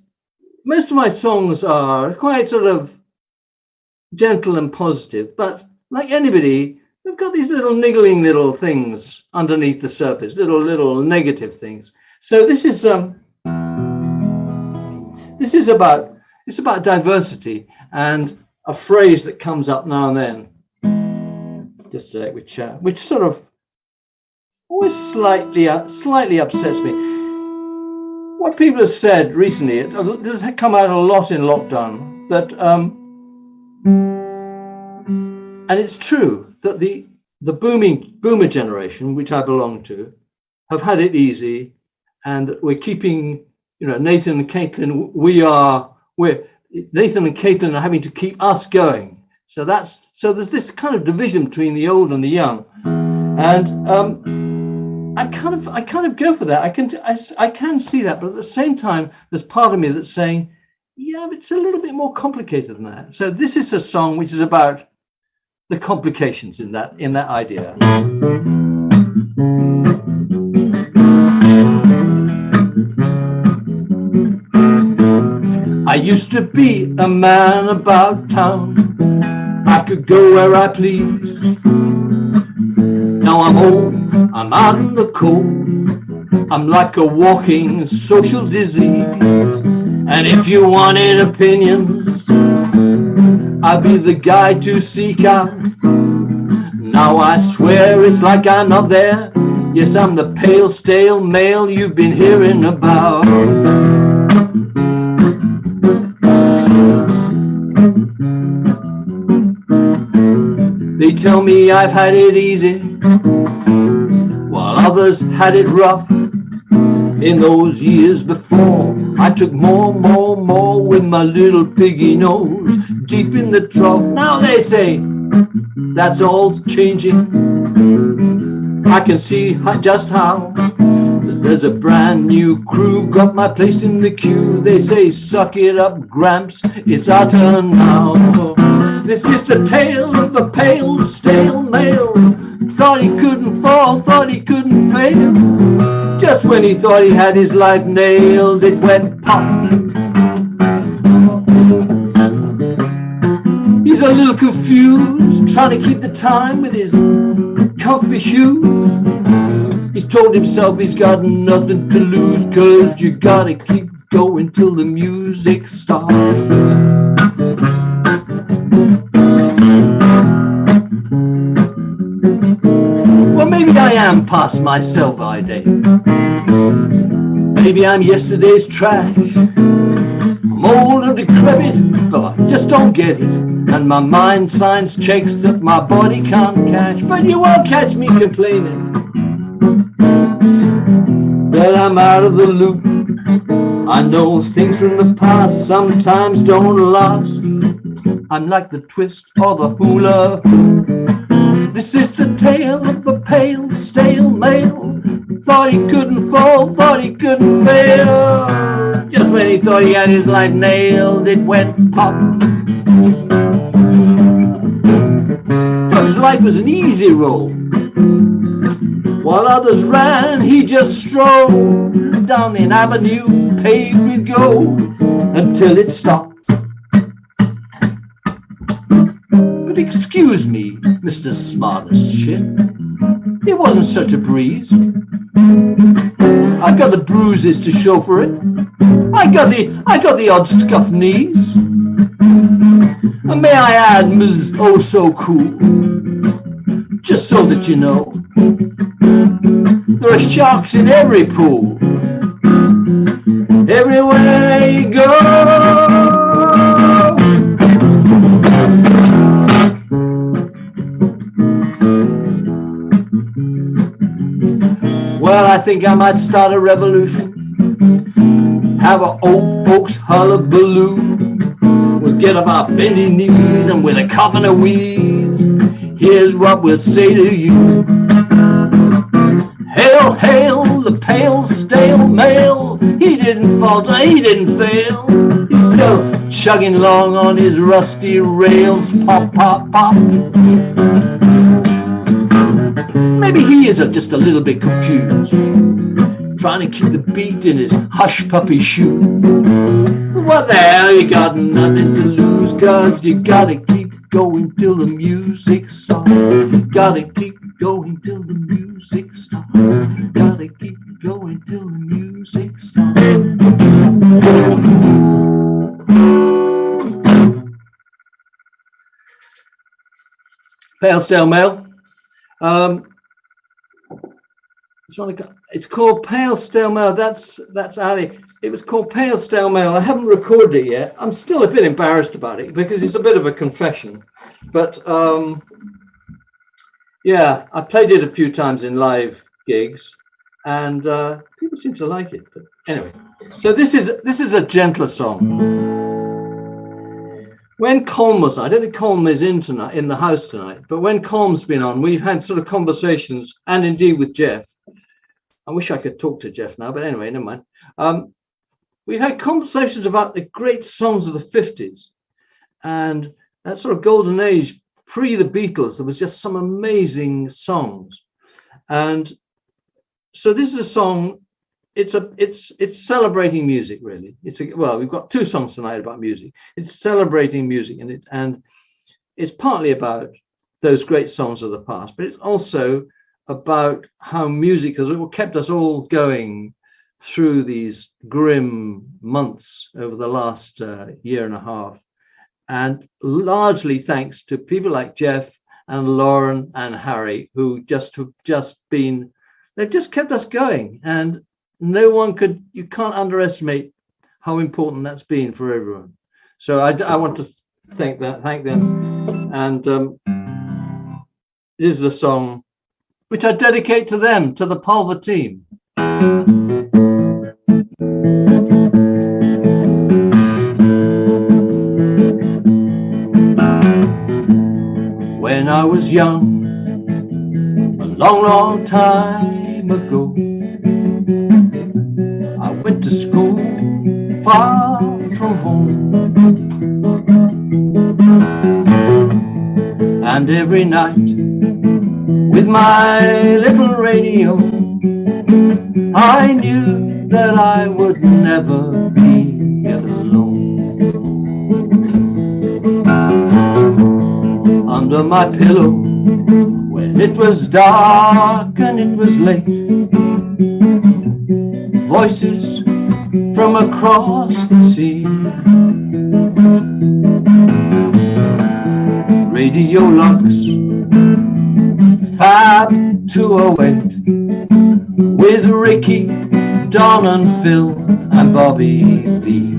most of my songs are quite sort of gentle and positive, but like anybody, we've got these little niggling little things underneath the surface, little negative things. So this is about diversity and a phrase that comes up now and then, just which sort of always slightly upsets me. What people have said recently, this has come out a lot in lockdown, that and it's true that the boomer generation, which I belong to, have had it easy, and we're keeping, Nathan and Kaitlin, Nathan and Kaitlin are having to keep us going. So there's this kind of division between the old and the young, and I kind of go for that. I can see that, but at the same time, there's part of me that's saying, yeah, but it's a little bit more complicated than that. So this is a song which is about the complications in that idea. I used to be a man about town. I could go where I please. Now I'm old, I'm out in the cold. I'm like a walking social disease. And if you wanted opinions, I'd be the guy to seek out. Now I swear it's like I'm not there. Yes, I'm the pale, stale male you've been hearing about. They tell me I've had it easy, while others had it rough. In those years before, I took more with my little piggy nose deep in the trough. Now they say that's all changing. I can see just how there's a brand new crew got my place in the queue. They say, suck it up, Gramps, it's our turn now. This is the tale of the pale, stale male. Thought he couldn't fall, thought he couldn't fail. Just when he thought he had his life nailed, it went pop. He's a little confused, trying to keep the time with his comfy shoes. He's told himself he's got nothing to lose, 'cause you gotta keep going till the music starts. Well, maybe I am past my sell-by date. Maybe I'm yesterday's trash. I'm old and decrepit, but I just don't get it. And my mind signs checks that my body can't catch. But you won't catch me complaining that I'm out of the loop. I know things from the past sometimes don't last. I'm like the twist or the hula. This is the tale of the pale, stale male. Thought he couldn't fall, thought he couldn't fail. Just when he thought he had his life nailed, it went pop. Thought his life was an easy roll. While others ran, he just strolled down an avenue paved with gold until it stopped. But excuse me, Mr. Smartest Ship, it wasn't such a breeze. I've got the bruises to show for it. I got the odd scuffed knees. And may I add, Ms. Oh So Cool, just so that you know, there are sharks in every pool, everywhere you go. Well, I think I might start a revolution, have a old folks hullabaloo. We'll get up our bendy knees and with a cough and a wheeze, here's what we'll say to you. Hail, hail, the pale, stale male. He didn't falter, he didn't fail. He's still chugging along on his rusty rails. Pop, pop, pop. Maybe he is just a little bit confused, trying to keep the beat in his hush puppy shoe. What the hell, you got nothing to lose, cause you gotta keep going till the music starts. Gotta keep going till the music starts. Gotta keep going till the music starts. Pale Stale Male. It's called Pale Stale Male. That's Ali. It was called Pale Stale Male. I haven't recorded it yet. I'm still a bit embarrassed about it because it's a bit of a confession. But yeah, I played it a few times in live gigs, and people seem to like it. But anyway, so this is a gentler song. When Colm was on, I don't think Colm is in the house tonight, but when Colm's been on, we've had sort of conversations, and indeed with Jeff. I wish I could talk to Jeff now, but anyway, never mind. We've had conversations about the great songs of the 50s and that sort of golden age pre the Beatles. There was just some amazing songs, and so this is a song. It's celebrating music, really. Well, we've got two songs tonight about music. It's celebrating music, and it's partly about those great songs of the past, but it's also about how music has kept us all going through these grim months over the last year and a half, and largely thanks to people like Jeff and Lauren and Harry, who have just kept us going, and you can't underestimate how important that's been for everyone. So I want to thank them, and this is a song which I dedicate to them, to the Pulver team. When I was young, a long, long time ago, I went to school far from home, and every night with my little radio, I knew that I would never be alone. Under my pillow, when it was dark and it was late, voices from across the sea, radio locks, Fab 208, with Ricky, Don and Phil and Bobby V.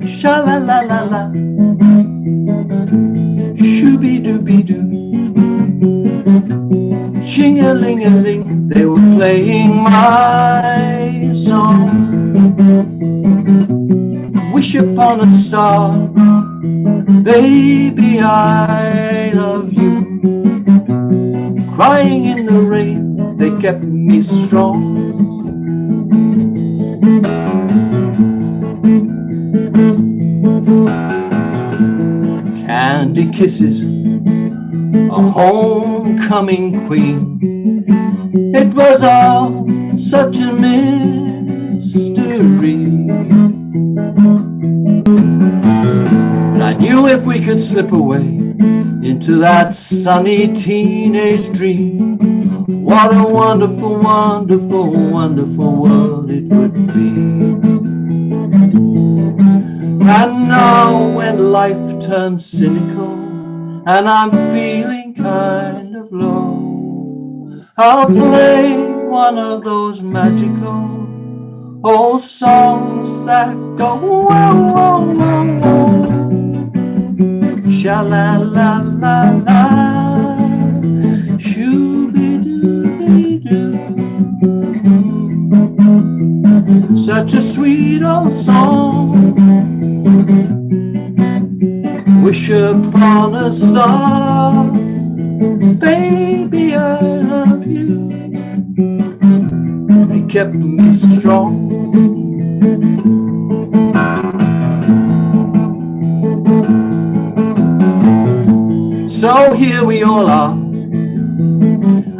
Sha-la-la-la-la, shooby-dooby-doo, ching-a-ling-a-ling, they were playing my song. wish upon a star. Baby, I love you. Crying in the rain, they kept me strong. Candy kisses, a homecoming queen. It was all such a mystery. And I knew if we could slip away into that sunny teenage dream, what a wonderful, wonderful, wonderful world it would be. And now when life turns cynical and I'm feeling kind of low, I'll play one of those magical old songs that go whoa, whoa, whoa, whoa. Sha-la-la-la-la, shoo-be-doo-be-doo. Such a sweet old song. Wish upon a star. Baby, I love you. It kept me strong. So here we all are.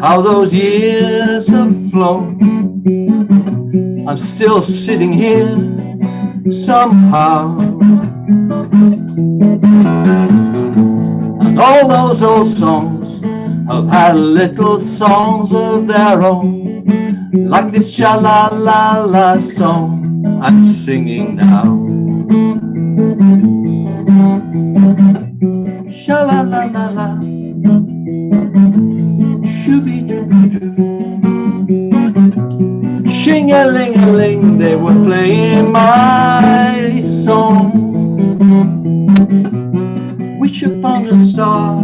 How those years have flown. I'm still sitting here somehow. And all those old songs have had little songs of their own, like this sha-la-la-la song I'm singing now. Sha-la-la-la-la, shoo-be-doo-be-doo. Shing-a-ling-a-ling, they were playing my song. Wish upon a star,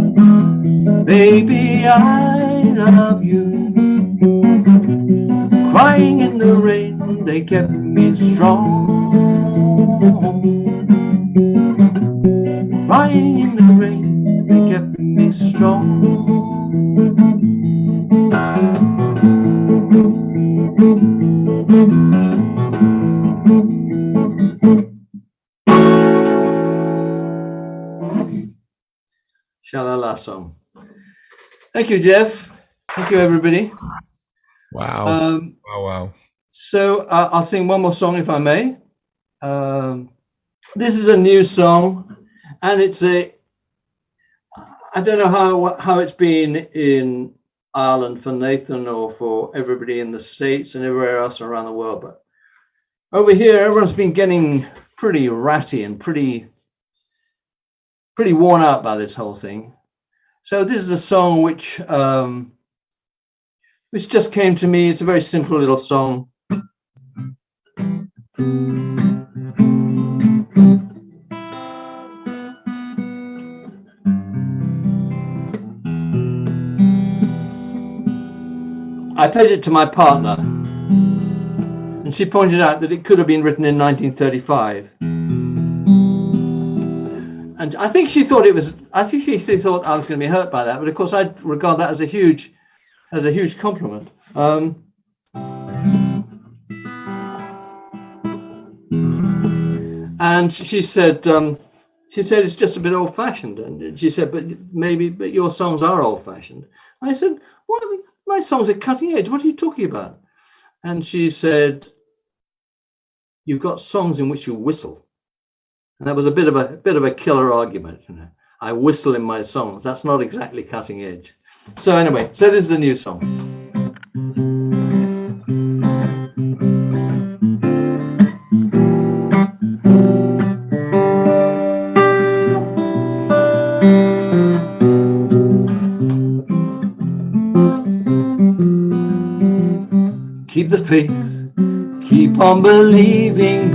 baby, I love you. Crying in the rain, they kept me strong. Crying in the rain, they kept me strong. Sha-la-la song. Thank you, Jeff. Thank you, everybody. Wow. Wow. So I'll sing one more song if I may. This is a new song, and it's I don't know how it's been in Ireland for Nathan or for everybody in the States and everywhere else around the world, but over here everyone's been getting pretty ratty and pretty worn out by this whole thing. So this is a song which just came to me. It's a very simple little song. I played it to my partner, and she pointed out that it could have been written in 1935. And I think she thought I was going to be hurt by that, but of course I regard that as a huge compliment. And she said it's just a bit old-fashioned, and she said, but your songs are old-fashioned. I said, what? My songs are cutting edge. What are you talking about? And she said, you've got songs in which you whistle. And that was a bit of a killer argument. You know, I whistle in my songs. That's not exactly cutting edge. So anyway, so this is a new song. Keep the faith, keep on believing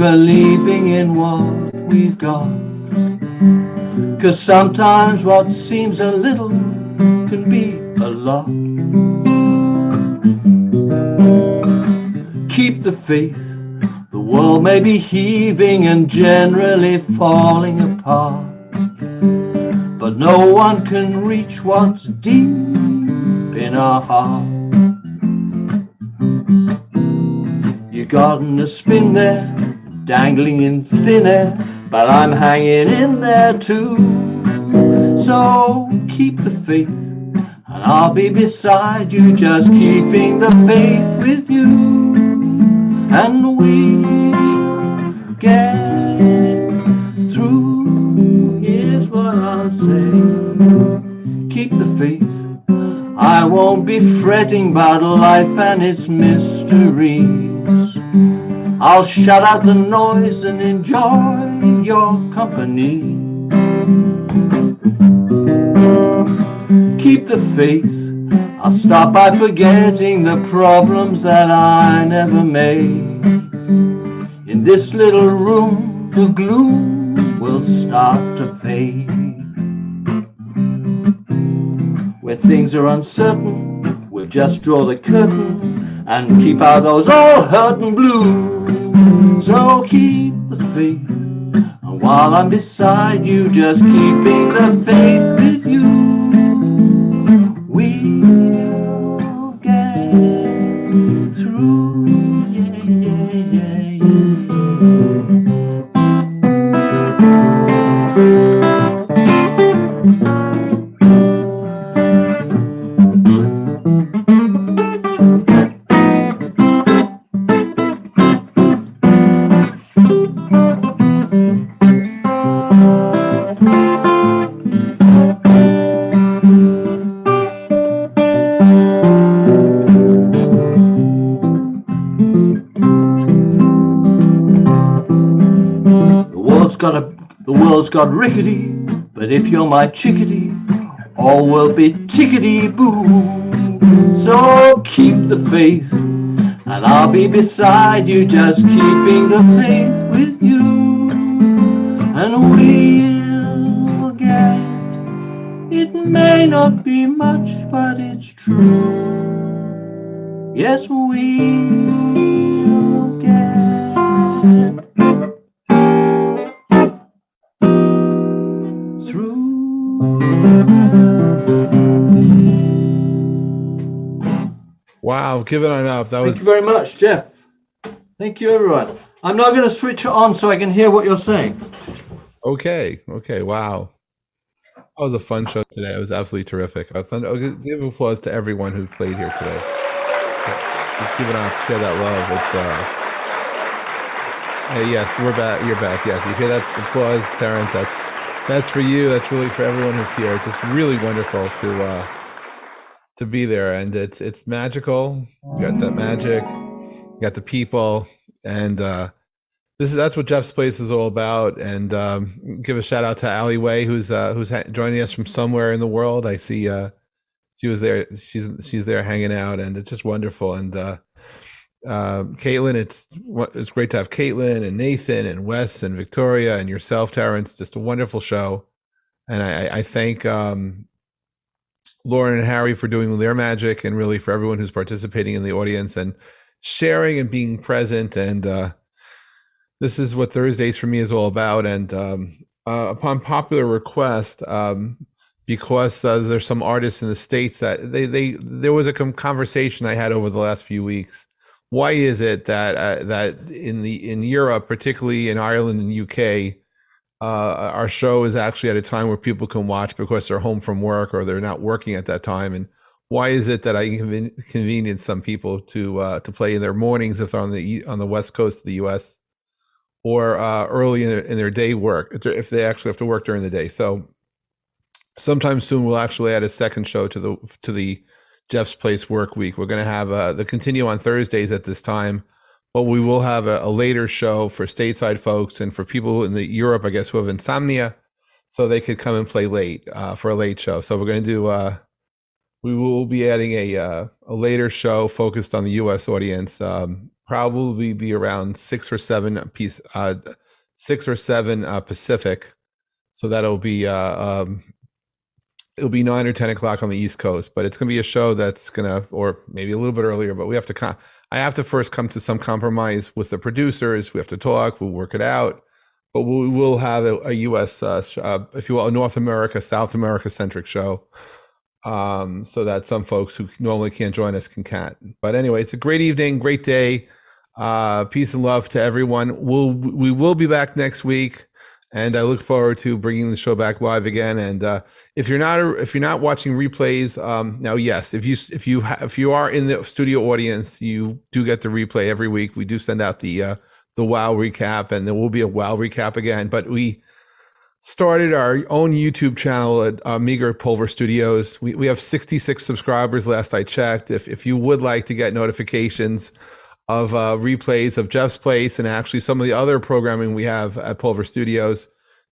in what we've got. 'Cause sometimes what seems a little can be a lot. Keep the faith, the world may be heaving and generally falling apart, but no one can reach what's deep in our heart. You're gonna spin there, dangling in thin air, but I'm hanging in there too. So keep the faith, and I'll be beside you, just keeping the faith with you. And we'll get through. Here's what I'll say: keep the faith. I won't be fretting about life and its mysteries. I'll shut out the noise and enjoy your company. Keep the faith. I'll stop by forgetting the problems that I never made. In this little room, the gloom will start to fade. Where things are uncertain, we'll just draw the curtain and keep out those old hurting blues. So keep the faith, and while I'm beside you, just keeping the faith with you, we'll get through. Yeah, yeah, yeah, The world's got rickety, but if you're my chickadee, all will be tickety-boo. So keep the faith, and I'll be beside you, just keeping the faith with you. And we'll get, it may not be much, but it's true. Yes, we'll get Wow, give it on up. That was. Thank you very much, Jeff. Thank you, everyone. I'm now going to switch it on so I can hear what you're saying. Okay. Wow. That was a fun show today. It was absolutely terrific. I'll give applause to everyone who played here today. Just give it up, share that love. Hey, yes, we're back. You're back. Yes, you hear that applause, Terence? That's for you. That's really for everyone who's here. It's just really wonderful to be there, and it's magical. You got that magic, you got the people, and that's what Jeff's Place is all about. And give a shout out to Alleyway, who's joining us from somewhere in the world. I see she was there. She's there hanging out, and it's just wonderful. And Kaitlin, it's great to have Kaitlin and Nathan and Wes and Victoria and yourself, Terence. Just a wonderful show, and I thank Lauren and Harry for doing their magic, and really for everyone who's participating in the audience and sharing and being present. And this is what Thursdays for me is all about. And upon popular request, because there's some artists in the States that there was a conversation I had over the last few weeks. Why is it that in Europe, particularly in Ireland and UK, our show is actually at a time where people can watch because they're home from work or they're not working at that time? And why is it that I convenience some people to play in their mornings if they're on the west coast of the U.S. or early in their day work if they actually have to work during the day? So sometime soon we'll actually add a second show to the Jeff's Place Work Week. We're going to have the continue on Thursdays at this time. But we will have a later show for stateside folks and for people in Europe, I guess, who have insomnia, so they could come and play late for a late show. So we're going to do. We will be adding a later show focused on the U.S. audience. Probably be around 6 or 7 Pacific. So that'll be it'll be 9 or 10 o'clock on the East Coast. But it's going to be a show that's or maybe a little bit earlier. But we have to. I have to first come to some compromise with the producers. We have to talk. We'll work it out. But we will have a U.S., if you will, a North America, South America centric show, so that some folks who normally can't join us can. But anyway, it's a great evening, great day. Peace and love to everyone. We will be back next week, and I look forward to bringing the show back live again. And if you're not watching replays, now yes, if you are in the studio audience, you do get the replay every week. We do send out the WoW recap, and there will be a WoW recap again. But we started our own YouTube channel at Meager Pulver Studios. We have 66 subscribers last I checked. If you would like to get notifications of replays of Jeff's Place and actually some of the other programming we have at Pulver Studios,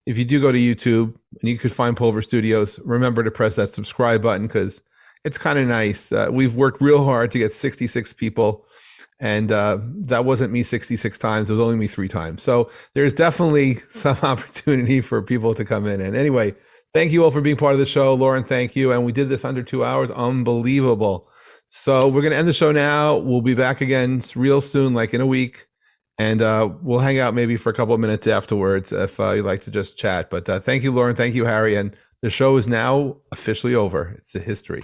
if you do go to YouTube and you could find Pulver Studios, remember to press that subscribe button because it's kind of nice. We've worked real hard to get 66 people. And that wasn't me 66 times. It was only me 3 times. So there's definitely some opportunity for people to come in. And anyway, thank you all for being part of the show. Lauren, thank you. And we did this under 2 hours. Unbelievable. So we're going to end the show now. We'll be back again real soon, like in a week. And we'll hang out maybe for a couple of minutes afterwards if you'd like to just chat. But thank you, Lauren. Thank you, Harry. And the show is now officially over. It's a history.